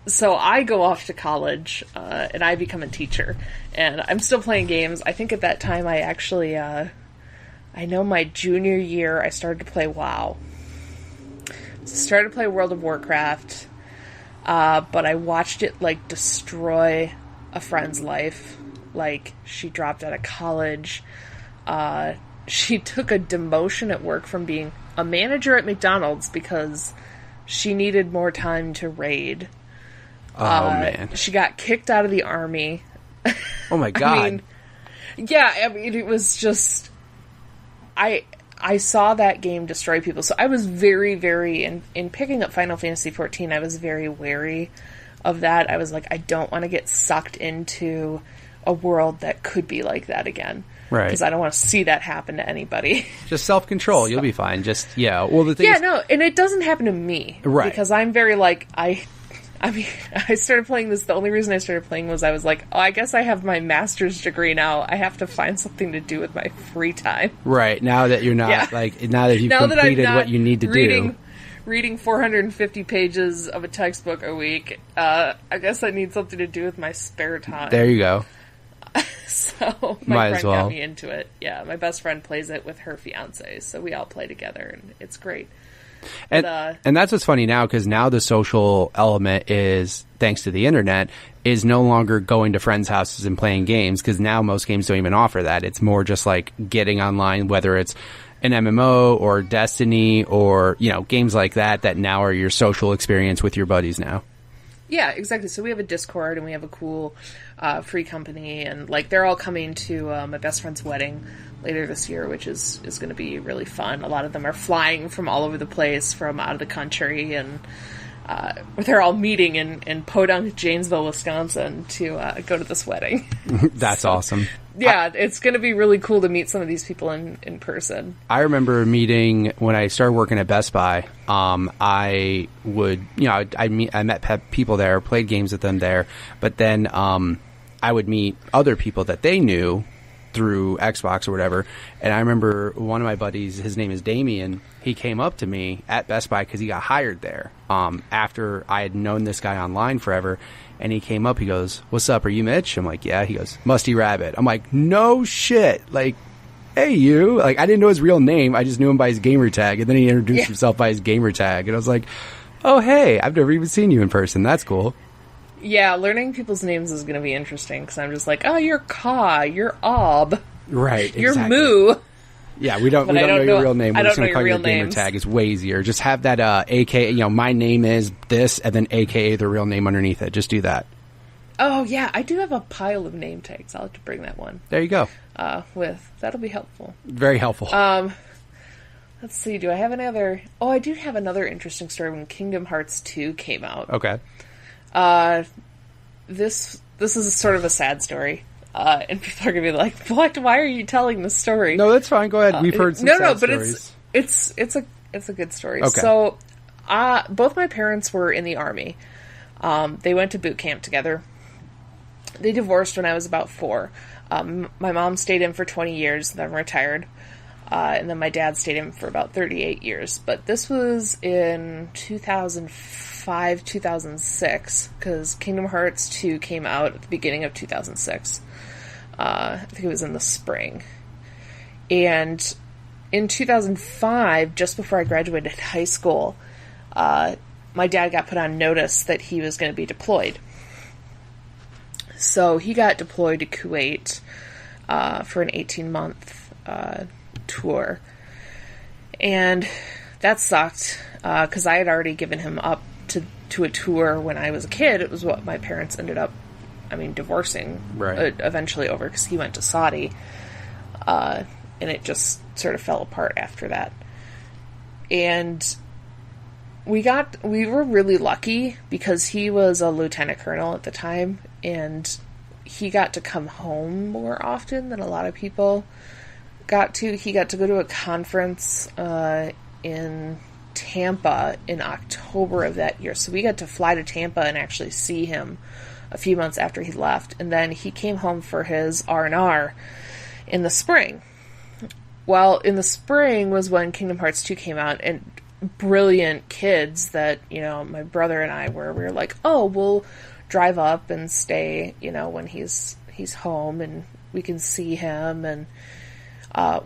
So I go off to college, and I become a teacher, and I'm still playing games. I think at that time I actually, I know my junior year I started to play WoW. So started to play World of Warcraft. But I watched it, like, destroy a friend's life. Like, she dropped out of college. She took a demotion at work from being a manager at McDonald's because she needed more time to raid. Oh, man. She got kicked out of the army. Oh, my God. I mean, it was just... I saw that game destroy people, so I was very, very, in picking up Final Fantasy XIV, I was very wary of that. I was like, I don't want to get sucked into a world that could be like that again. Right. Because I don't want to see that happen to anybody. Just self-control, you'll be fine. Just, well, the thing is... no, and it doesn't happen to me. Right. Because I'm very, like, I mean, I started playing this, the only reason I started playing was I was like, oh, I guess I have my master's degree now. I have to find something to do with my free time. Right, now that you're not, now that you've completed what you need to do. Reading 450 pages of a textbook a week, I guess I need something to do with my spare time. There you go. So, my friend got me into it. Yeah, my best friend plays it with her fiancé, so we all play together, and it's great. And that's what's funny now, because now the social element is, thanks to the internet, is no longer going to friends' houses and playing games, because now most games don't even offer that. It's more just like getting online, whether it's an MMO or Destiny or, games like that now are your social experience with your buddies now. Yeah, exactly. So we have a Discord and we have a cool free company, and like they're all coming to my best friend's wedding later this year, which is going to be really fun. A lot of them are flying from all over the place, from out of the country, and they're all meeting in Podunk, Janesville, Wisconsin to go to this wedding. That's awesome. Yeah, it's going to be really cool to meet some of these people in person. I remember meeting when I started working at Best Buy. I would, I met people there, played games with them there, but then I would meet other people that they knew through Xbox or whatever. And I remember one of my buddies, his name is Damien, he came up to me at Best Buy because he got hired there after I had known this guy online forever. And he came up, he goes, "What's up, are you Mitch?" I'm like, "Yeah." He goes, "Musty Rabbit." I'm like, "No shit." Like, "Hey, you." Like, I didn't know his real name. I just knew him by his gamer tag. And then he introduced himself by his gamer tag. And I was like, "Oh, hey, I've never even seen you in person. That's cool." Yeah, learning people's names is going to be interesting, because I'm just like, oh, you're Ka, you're Ob. Right, you're Moo. Yeah, we don't know your real name. We're just going to call your gamer tag. It's way easier. Just have that AKA, my name is this, and then AKA the real name underneath it. Just do that. Oh, yeah, I do have a pile of name tags. I'll have to bring that one. There you go. That'll be helpful. Very helpful. Let's see, do I have any other... Oh, I do have another interesting story when Kingdom Hearts 2 came out. Okay. This is sort of a sad story. And people are going to be like, "What? Why are you telling this story?" No, that's fine. Go ahead. We've heard some sad stories. But it's a good story. Okay. So, both my parents were in the Army. They went to boot camp together. They divorced when I was about 4. My mom stayed in for 20 years, then retired. And then my dad stayed in for about 38 years. But this was in 2005, 2006, because Kingdom Hearts 2 came out at the beginning of 2006. I think it was in the spring. And in 2005, just before I graduated high school, my my dad got put on notice that he was going to be deployed. So he got deployed to Kuwait for an 18-month tour. And that sucked, because I had already given him up to a tour when I was a kid. It was what my parents ended up, divorcing eventually over, because he went to Saudi. And it just sort of fell apart after that. And we were really lucky because he was a lieutenant colonel at the time, and he got to come home more often than a lot of people got to. He got to go to a conference in Tampa in October of that year. So we got to fly to Tampa and actually see him a few months after he left. And then he came home for his R&R in the spring. Well, in the spring was when Kingdom Hearts 2 came out, and brilliant kids that, my brother and I we were like, oh, we'll drive up and stay, when he's home and we can see him, and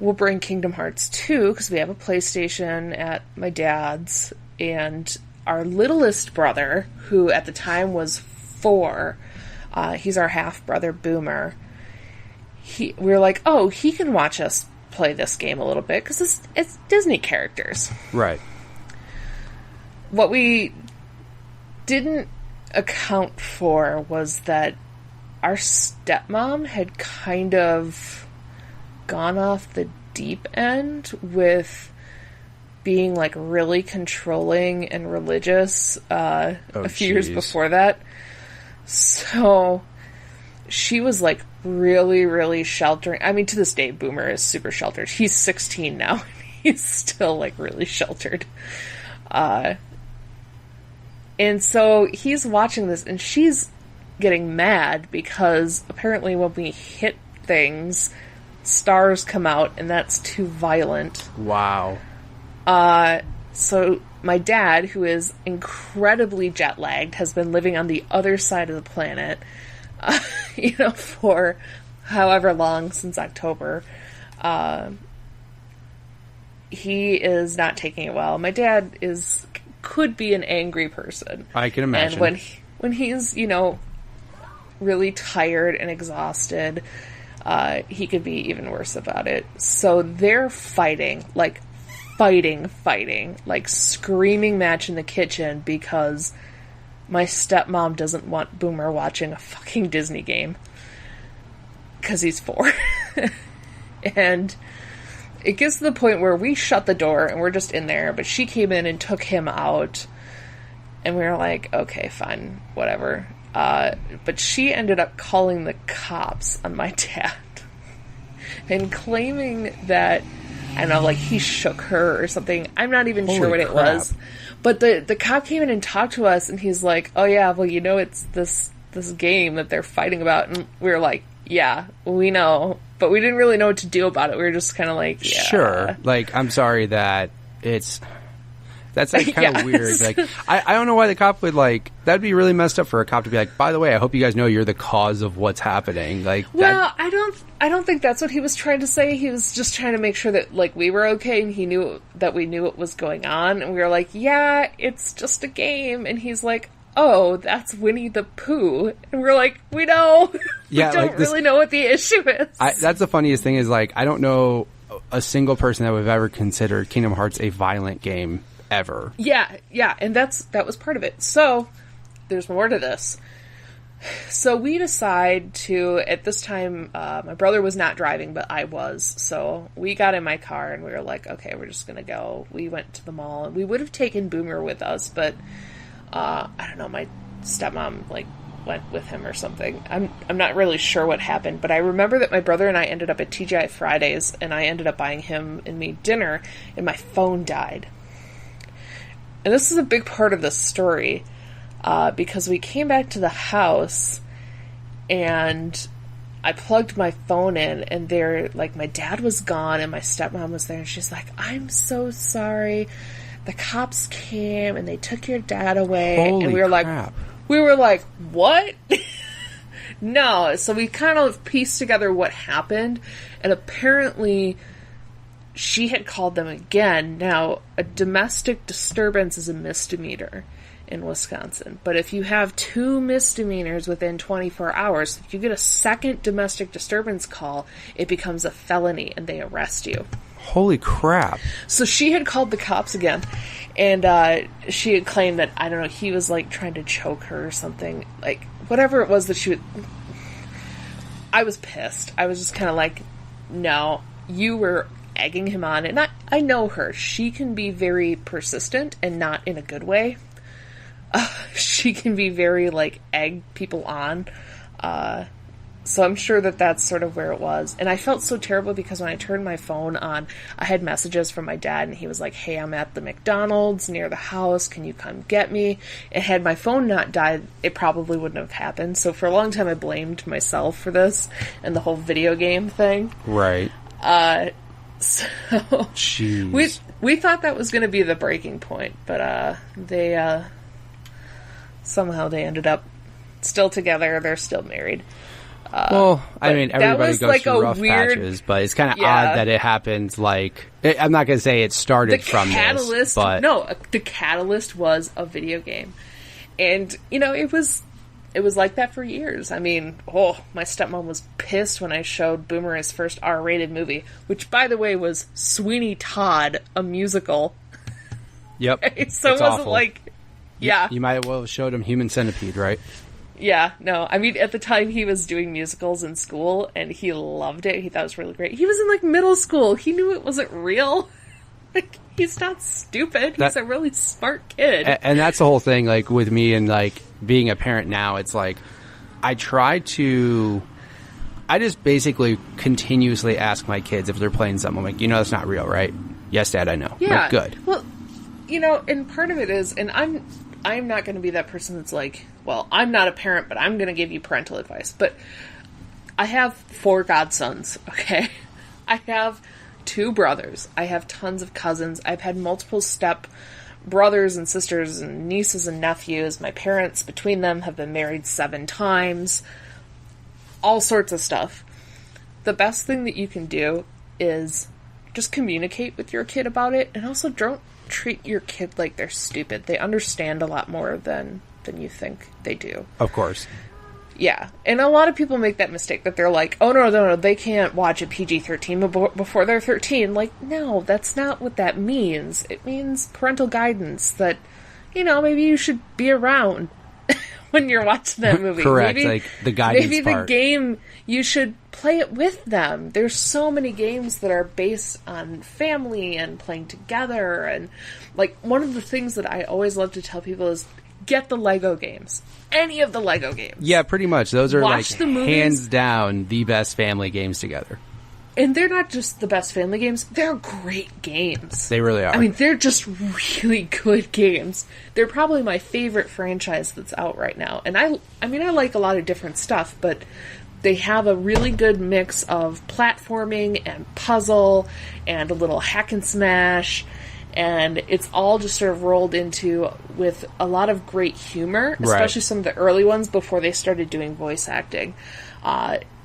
we'll bring Kingdom Hearts 2 because we have a PlayStation at my dad's, and our littlest brother, who at the time was 4, he's our half brother Boomer. We were like, oh, he can watch us play this game a little bit because it's Disney characters, right? What we didn't account for was that our stepmom had kind of gone off the deep end with being like really controlling and religious a few years before that. So she was like really, really sheltering. To this day, Boomer is super sheltered. He's 16 now. He's still like really sheltered. And so he's watching this, and she's getting mad because apparently when we hit things, stars come out, and that's too violent. Wow. So my dad, who is incredibly jet-lagged, has been living on the other side of the planet, for however long, since October. He is not taking it well. My dad could be an angry person. I can imagine. And when he's, really tired and exhausted, he could be even worse about it. So they're fighting, like screaming match in the kitchen because my stepmom doesn't want Boomer watching a fucking Disney game because he's 4. And it gets to the point where we shut the door and we're just in there, but she came in and took him out, and we were like, okay, fine, whatever. But she ended up calling the cops on my dad and claiming that, I don't know, like he shook her or something. I'm not even sure what it was. But the cop came in and talked to us, and he's like, oh yeah, well, it's this game that they're fighting about. And we were like, yeah, we know. But we didn't really know what to do about it. We were just kind of like, yeah. Sure. Like, I'm sorry that that's like kind of weird. Like, I don't know why the cop would that'd be really messed up for a cop to be like, by the way, I hope you guys know you're the cause of what's happening. Like, well, I don't think that's what he was trying to say. He was just trying to make sure that we were okay, and he knew that we knew what was going on, and we were like, yeah, it's just a game. And he's like, oh, that's Winnie the Pooh. And we're like, we know. Yeah, we don't really know what the issue is. That's the funniest thing is, I don't know a single person that would have ever considered Kingdom Hearts a violent game ever. Yeah, and that was part of it. So, there's more to this. So we decide to, at this time, my brother was not driving, but I was. So we got in my car and we were like, okay, we're just going to go. We went to the mall, and we would have taken Boomer with us, but I don't know, my stepmom went with him or something. I'm not really sure what happened, but I remember that my brother and I ended up at TGI Fridays, and I ended up buying him and me dinner, and my phone died. And this is a big part of the story, because we came back to the house, and I plugged my phone in, and my dad was gone, and my stepmom was there, and she's like, I'm so sorry. The cops came and they took your dad away. Holy and we were crap. like, what? No. So we kind of pieced together what happened, and apparently she had called them again. Now, a domestic disturbance is a misdemeanor, in Wisconsin. But if you have 2 misdemeanors within 24 hours, if you get a second domestic disturbance call, it becomes a felony and they arrest you. Holy crap. So she had called the cops again, and she had claimed that, I don't know, he was, like, trying to choke her or something. Like, whatever it was that she would... I was pissed. I was just kind of like, no, you were egging him on. And I know her. She can be very persistent and not in a good way. She can be very, like, egg people on. So I'm sure that that's sort of where it was. And I felt so terrible because when I turned my phone on, I had messages from my dad, and he was like, hey, I'm at the McDonald's near the house. Can you come get me? And had my phone not died, it probably wouldn't have happened. So for a long time, I blamed myself for this and the whole video game thing. Right. So jeez. we thought that was going to be the breaking point, but they somehow they ended up still together. They're still married. Well, I mean, everybody goes like through rough patches, but it's kind of odd that it happened, like... I'm not going to say it started from this, but... No, the catalyst was a video game. And, you know, it was like that for years. I mean, my stepmom was pissed when I showed Boomer his first R-rated movie, which, by the way, was Sweeney Todd, a musical. Yep. So it's it wasn't awful. like... Yeah. You might have well showed him Human Centipede, right? Yeah, no. I mean, at the time, he was doing musicals in school, and he loved it. He thought it was really great. He was in, like, middle school. He knew it wasn't real. Like, he's not stupid. He's a really smart kid. And that's the whole thing, like, with me and, like, being a parent now. It's like, I just basically continuously ask my kids if they're playing something. I'm like, you know that's not real, right? Yes, Dad, I know. Yeah. Like, good. Well, you know, and part of it is, and I'm not going to be that person that's like, well, I'm not a parent, but I'm going to give you parental advice. But I have 4 godsons, okay? I have 2 brothers. I have tons of cousins. I've had multiple step brothers and sisters and nieces and nephews. My parents, between them, have been married 7 times. All sorts of stuff. The best thing that you can do is just communicate with your kid about it, and also don't treat your kid like they're stupid. They understand a lot more than you think they do. Of course. Yeah. And a lot of people make that mistake that they're like, oh, no, they can't watch a PG-13 before they're 13. Like, no, that's not what that means. It means parental guidance that, you know, maybe you should be around when you're watching that movie. Correct, maybe, like the guidance maybe part. The game, you should play it with them. There's so many games that are based on family and playing together. And, like, one of the things that I always love to tell people is get the Lego games. Any of the Lego games. Yeah, pretty much. Those are, Watch like, the movies. hands down the best family games together. And they're not just the best family games. They're great games. They really are. I mean, they're just really good games. They're probably my favorite franchise that's out right now. And I mean, I like a lot of different stuff, but they have a really good mix of platforming and puzzle and a little hack and smash. And it's all just sort of rolled into with a lot of great humor, especially some of the early ones before they started doing voice acting.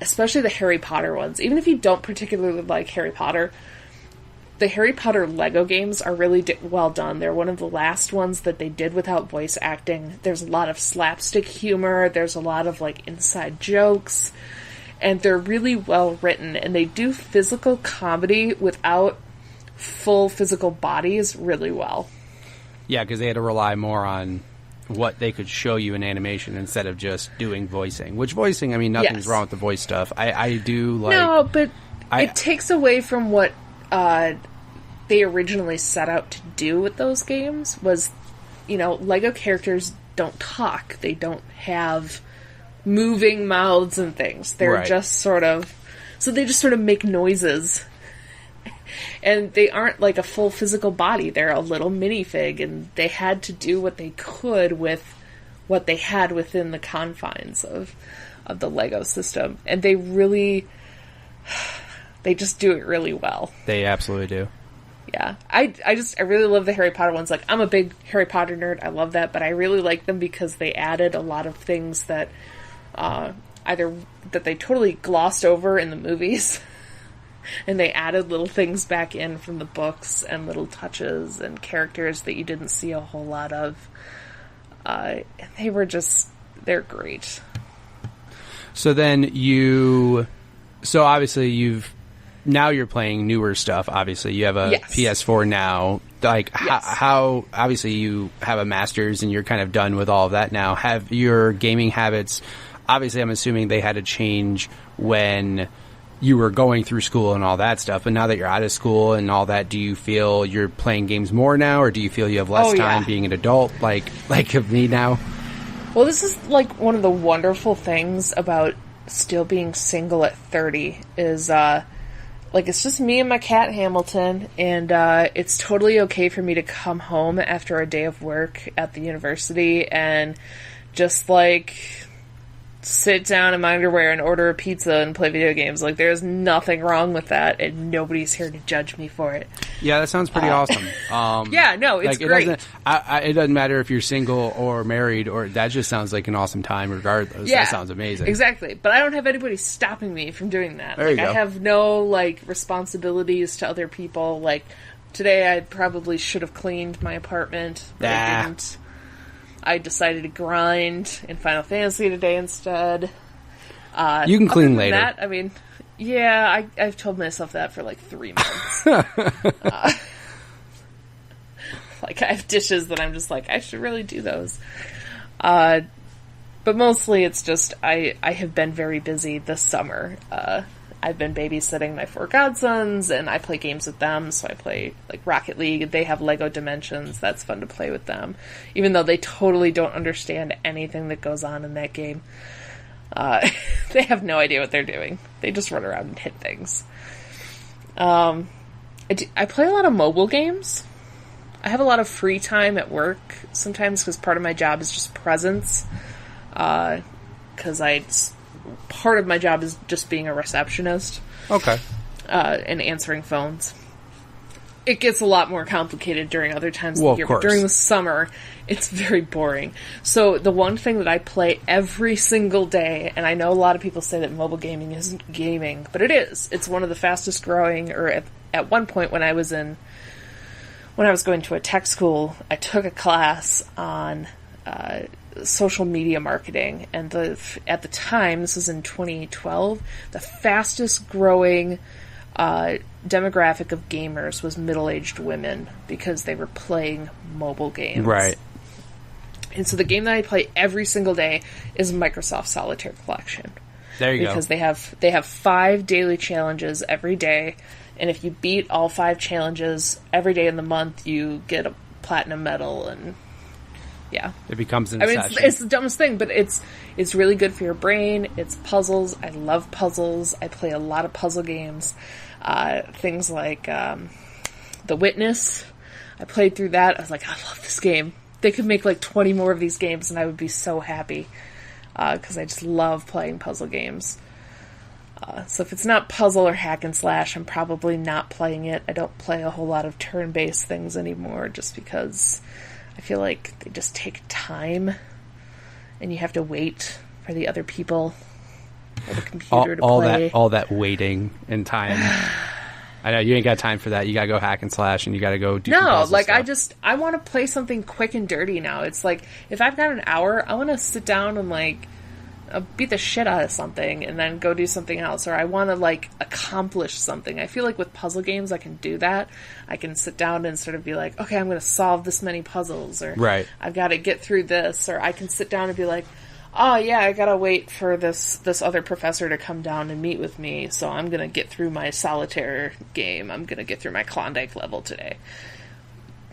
Especially the Harry Potter ones. Even if you don't particularly like Harry Potter, the Harry Potter Lego games are really well done. They're one of the last ones that they did without voice acting. There's a lot of slapstick humor. There's a lot of, like, inside jokes. And they're really well written. And they do physical comedy without full physical bodies really well. Yeah, because they had to rely more on what they could show you in animation instead of just doing voicing. Which voicing, I mean, nothing's wrong with the voice stuff. I do like... No, but it takes away from what they originally set out to do with those games. Was, you know, Lego characters don't talk. They don't have moving mouths and things. They're just sort of... So they just sort of make noises. And they aren't like a full physical body. They're a little minifig, and they had to do what they could with what they had within the confines of the Lego system. And they just do it really well. They absolutely do. Yeah. I really love the Harry Potter ones. Like, I'm a big Harry Potter nerd. I love that. But I really like them because they added a lot of things that either that they totally glossed over in the movies. And they added little things back in from the books and little touches and characters that you didn't see a whole lot of. And they're great. So then so obviously now you're playing newer stuff. Obviously you have a PS4 now. Like how obviously you have a master's and you're kind of done with all of that now. Have your gaming habits, obviously I'm assuming they had to change when you were going through school and all that stuff, but now that you're out of school and all that, do you feel you're playing games more now, or do you feel you have less time being an adult like me now? Well, this is like one of the wonderful things about still being single at 30 is it's just me and my cat Hamilton, and it's totally okay for me to come home after a day of work at the university and just sit down in my underwear and order a pizza and play video games. Like, there's nothing wrong with that, and nobody's here to judge me for it. Yeah, that sounds pretty awesome. Yeah, no, it's great. It doesn't matter if you're single or married, or that just sounds like an awesome time regardless. Yeah, that sounds amazing. Exactly. But I don't have anybody stopping me from doing that. There you go. I have no, responsibilities to other people. Like, today I probably should have cleaned my apartment, but I didn't. I decided to grind in Final Fantasy today instead. You can clean later. That, I mean, yeah, I've told myself that for 3 months. I have dishes that I'm just I should really do those. But mostly it's just I have been very busy this summer. I've been babysitting my 4 godsons, and I play games with them, so I play, Rocket League. They have Lego Dimensions. That's fun to play with them, even though they totally don't understand anything that goes on in that game. They have no idea what they're doing. They just run around and hit things. I play a lot of mobile games. I have a lot of free time at work, sometimes because part of my job is just presence, because part of my job is just being a receptionist. Okay. And answering phones. It gets a lot more complicated during other times of of the year, course. but during the summer, it's very boring. So the one thing that I play every single day, and I know a lot of people say that mobile gaming isn't gaming, but it is. It's one of the fastest growing, or at one point when I was going to a tech school, I took a class on social media marketing, and at the time, this was in 2012, the fastest growing demographic of gamers was middle-aged women, because they were playing mobile games. Right. And so the game that I play every single day is Microsoft Solitaire Collection. There you go. Because they have 5 daily challenges every day, and if you beat all 5 challenges every day in the month, you get a platinum medal, and yeah. It becomes an obsession. It's the dumbest thing, but it's really good for your brain. It's puzzles. I love puzzles. I play a lot of puzzle games. Things like The Witness. I played through that. I was like, I love this game. They could make 20 more of these games, and I would be so happy. Because I just love playing puzzle games. So if it's not puzzle or hack and slash, I'm probably not playing it. I don't play a whole lot of turn-based things anymore, just because I feel like they just take time, and you have to wait for the other people or the computer to play. All that waiting and time. I know, you ain't got time for that. You gotta go hack and slash, and you gotta go do stuff. I want to play something quick and dirty now. It's if I've got an hour, I want to sit down and beat the shit out of something and then go do something else, or I want to accomplish something. I feel like with puzzle games I can do that. I can sit down and sort of be like, okay, I'm going to solve this many puzzles, or right. I've got to get through this, or I can sit down and be like, oh yeah, I gotta wait for this other professor to come down and meet with me, so I'm gonna get through my solitaire game. I'm gonna get through my Klondike level today.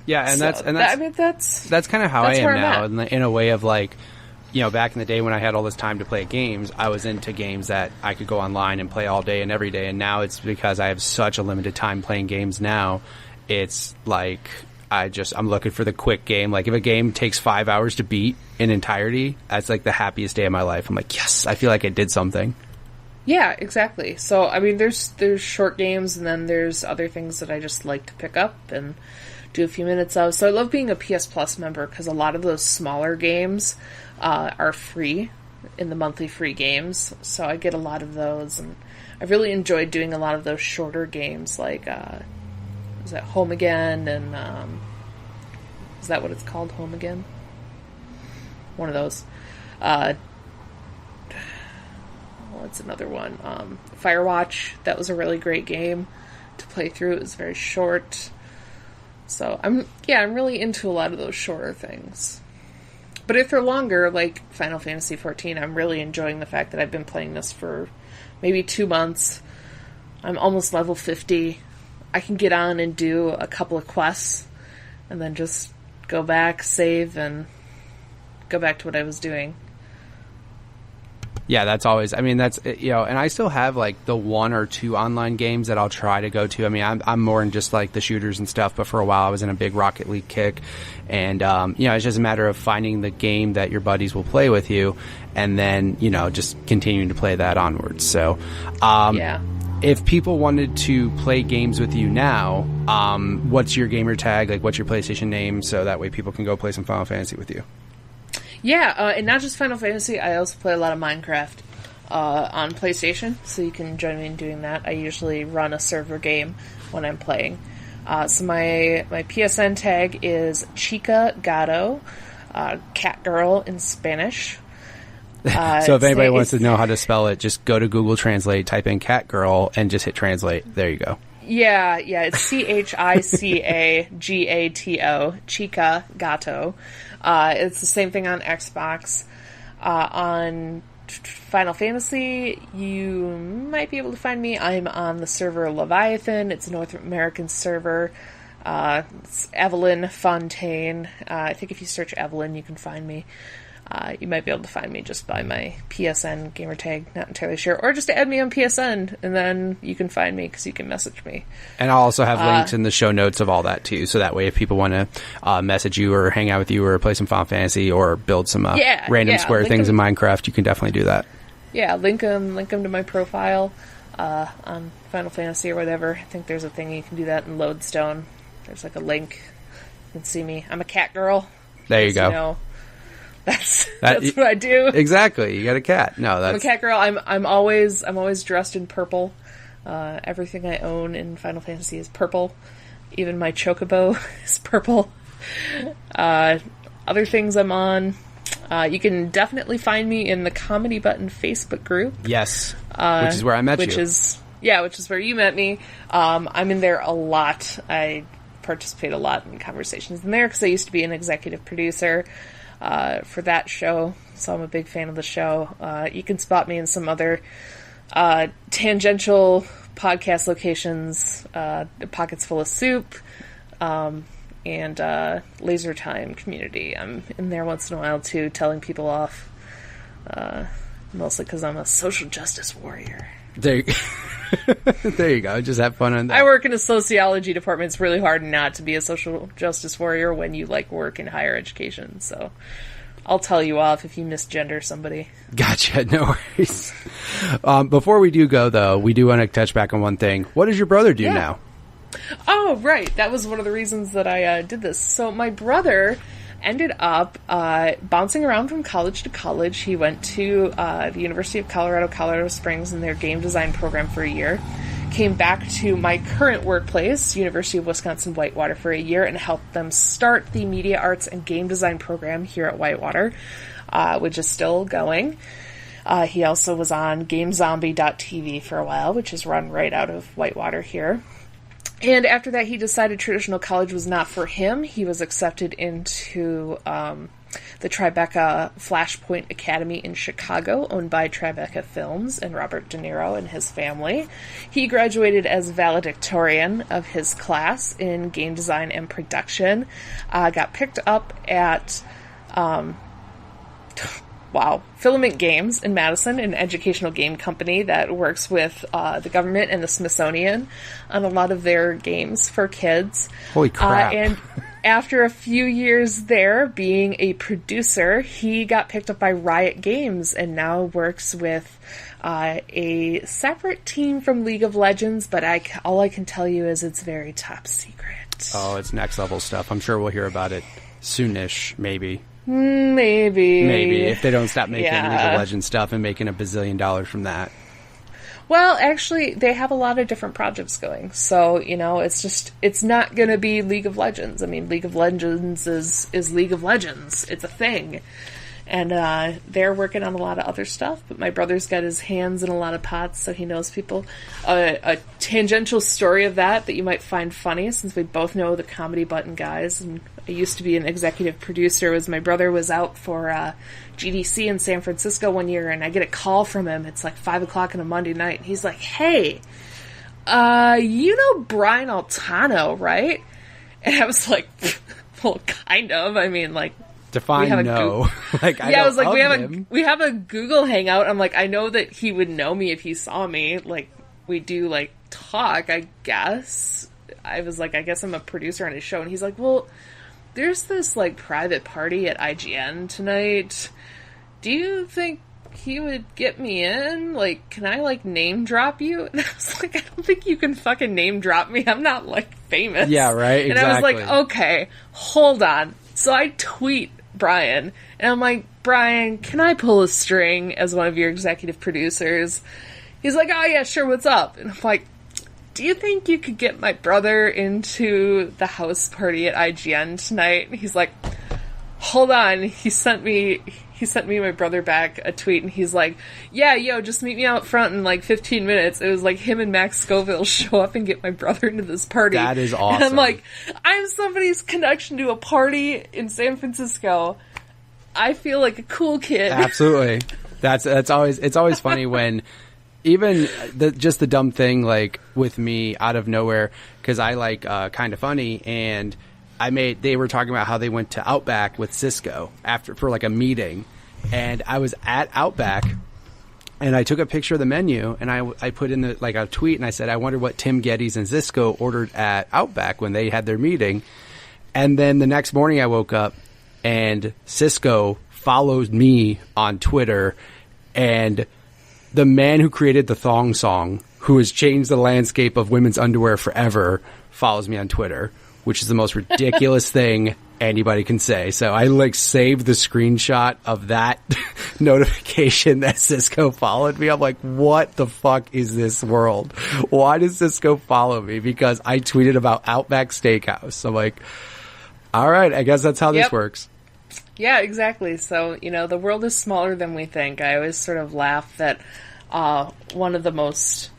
Yeah, and so that's kind of how I am now, in a way of back in the day when I had all this time to play games, I was into games that I could go online and play all day and every day, and now it's because I have such a limited time playing games now, it's I'm looking for the quick game. If a game takes 5 hours to beat in entirety, that's the happiest day of my life. I'm yes, I feel like I did something. Yeah, exactly. So, there's short games, and then there's other things that I just like to pick up and do a few minutes of. So I love being a PS Plus member, because a lot of those smaller games are free in the monthly free games. So I get a lot of those, and I really enjoyed doing a lot of those shorter games, is that Home Again, and is that what it's called, Home Again? one of those. What's another one? Firewatch. That was a really great game to play through. It was very short. So I'm really into a lot of those shorter things. But if they're longer, like Final Fantasy XIV, I'm really enjoying the fact that I've been playing this for maybe 2 months. I'm almost level 50. I can get on and do a couple of quests and then just go back, save, and go back to what I was doing. Yeah, that's always, I mean, that's, you know, and I still have like the 1 or 2 online games that I'll try to go to. I mean, I'm more in just like the shooters and stuff, but for a while I was in a big Rocket League kick. And, you know, it's just a matter of finding the game that your buddies will play with you and then, you know, just continuing to play that onwards. So, yeah. If people wanted to play games with you now, what's your gamer tag? Like, what's your PlayStation name? So that way people can go play some Final Fantasy with you. Yeah, and not just Final Fantasy, I also play a lot of Minecraft on PlayStation, so you can join me in doing that. I usually run a server game when I'm playing. So my PSN tag is Chica Gato, cat girl in Spanish. So if anybody wants to know how to spell it, just go to Google Translate, type in cat girl, and just hit translate. There you go. Yeah, it's CHICAGATO, Chica Gato. It's the same thing on Xbox. On Final Fantasy, you might be able to find me. I'm on the server Leviathan. It's a North American server. It's Evelyn Fontaine. I think if you search Evelyn, you can find me. You might be able to find me just by my PSN gamertag, not entirely sure. Or just add me on PSN, and then you can find me because you can message me. And I'll also have links in the show notes of all that, too. So that way, if people want to message you or hang out with you or play some Final Fantasy or build some random square things in Minecraft, you can definitely do that. Yeah, link them to my profile on Final Fantasy or whatever. I think there's a thing you can do that in Lodestone. There's like a link. You can see me. I'm a cat girl. There you go. You know. That's what I do. Exactly. You got a cat. No, that's... I'm a cat girl. I'm always dressed in purple. Everything I own in Final Fantasy is purple. Even my chocobo is purple. Other things I'm on. You can definitely find me in the Comedy Button Facebook group. Yes. Which is where I met you. Which is where you met me. I'm in there a lot. I participate a lot in conversations in there because I used to be an executive producer for that show, so I'm a big fan of the show. You can spot me in some other tangential podcast locations, Pockets Full of Soup, and Laser Time Community. I'm in there once in a while, too, telling people off, mostly because I'm a social justice warrior. There you go. Just have fun on that. I work in a sociology department. It's really hard not to be a social justice warrior when you work in higher education. So I'll tell you off if you misgender somebody. Gotcha. No worries. Before we do go, though, we do want to touch back on one thing. What does your brother do now? Oh, right. That was one of the reasons that I did this. So my brother ended up bouncing around from college to college. He went to the University of Colorado Springs in their game design program for a year. Came back to my current workplace, University of Wisconsin-Whitewater, for a year and helped them start the media arts and game design program here at Whitewater, which is still going. He also was on GameZombie.tv for a while, which is run right out of Whitewater here. And after that, he decided traditional college was not for him. He was accepted into the Tribeca Flashpoint Academy in Chicago, owned by Tribeca Films and Robert De Niro and his family. He graduated as valedictorian of his class in game design and production. Got picked up at... Filament Games in Madison, an educational game company that works with the government and the Smithsonian on a lot of their games for kids. Holy crap. And after a few years there, being a producer, he got picked up by Riot Games and now works with a separate team from League of Legends, but all I can tell you is it's very top secret. Oh, it's next level stuff. I'm sure we'll hear about it soonish, maybe. Maybe if they don't stop making League of Legends stuff and making $1 bazillion from that. Well, actually, they have a lot of different projects going, so it's not going to be League of Legends. I mean, League of Legends is League of Legends. It's a thing, And they're working on a lot of other stuff, but my brother's got his hands in a lot of pots, so he knows people. A tangential story of that you might find funny, since we both know the Comedy Button guys, and I used to be an executive producer, was my brother was out for GDC in San Francisco one year, and I get a call from him. It's like 5 o'clock on a Monday night, and he's like, "Hey, you know Brian Altano, right?" And I was like, well, kind of. I mean, like, define no. Like, I was like, we have a Google Hangout. I'm like, I know that he would know me if he saw me. Like, we do, like, talk, I guess. I was like, I guess I'm a producer on his show. And he's like, well, there's this, like, private party at IGN tonight. Do you think he would get me in? Like, can I, like, name drop you? And I was like, I don't think you can fucking name drop me. I'm not, like, famous. Yeah, right? Exactly. And I was like, okay, hold on. So I tweet Brian, and I'm like, Brian, can I pull a string as one of your executive producers? He's like, oh yeah, sure, what's up? And I'm like, do you think you could get my brother into the house party at IGN tonight? And he's like, hold on. He sent me my brother back a tweet, and he's like, yeah, yo, just meet me out front in like 15 minutes. It was like him and Max Scoville show up and get my brother into this party. That is awesome. And I'm like, I'm somebody's connection to a party in San Francisco. I feel like a cool kid. Absolutely. It's always funny when even just the dumb thing, like with me out of nowhere, because I like Kind of Funny, and they were talking about how they went to Outback with Cisco for like a meeting, and I was at Outback, and I took a picture of the menu, and I put in a tweet, and I said, I wonder what Tim Geddes and Cisco ordered at Outback when they had their meeting. And then the next morning I woke up, and Cisco followed me on Twitter, and the man who created the thong song, who has changed the landscape of women's underwear forever, follows me on Twitter, which is the most ridiculous thing anybody can say. So I like saved the screenshot of that notification that Cisco followed me. I'm like, what the fuck is this world? Why does Cisco follow me? Because I tweeted about Outback Steakhouse. I'm like, all right, I guess that's how this works. Yeah, exactly. So, the world is smaller than we think. I always sort of laugh that one of the most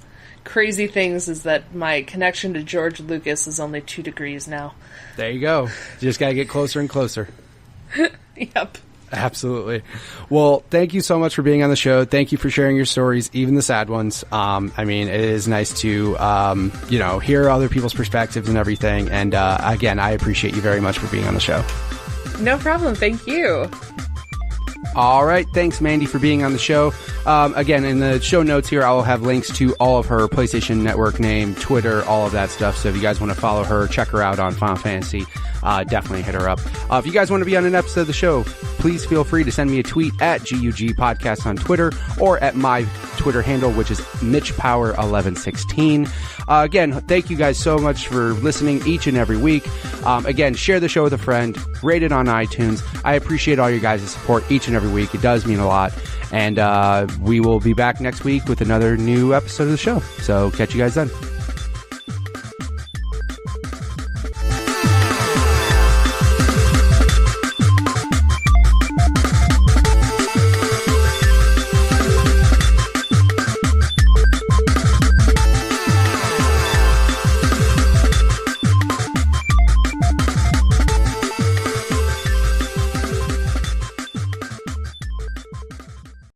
crazy things is that my connection to George Lucas is only 2 degrees now. There you go. You just got to get closer and closer. Yep. Absolutely. Well, thank you so much for being on the show. Thank you for sharing your stories, even the sad ones. I mean, it is nice to, hear other people's perspectives and everything. And again, I appreciate you very much for being on the show. No problem. Thank you. All right. Thanks, Mandy, for being on the show. Again, in the show notes here, I will have links to all of her PlayStation Network name, Twitter, all of that stuff. So if you guys want to follow her, check her out on Final Fantasy, definitely hit her up. If you guys want to be on an episode of the show, please feel free to send me a tweet at GUG Podcast on Twitter, or at my Twitter handle, which is MitchPower1116. Again, thank you guys so much for listening each and every week. Again, share the show with a friend, rate it on iTunes. I appreciate all your guys' support each and every week. It does mean a lot. And we will be back next week with another new episode of the show. So catch you guys then.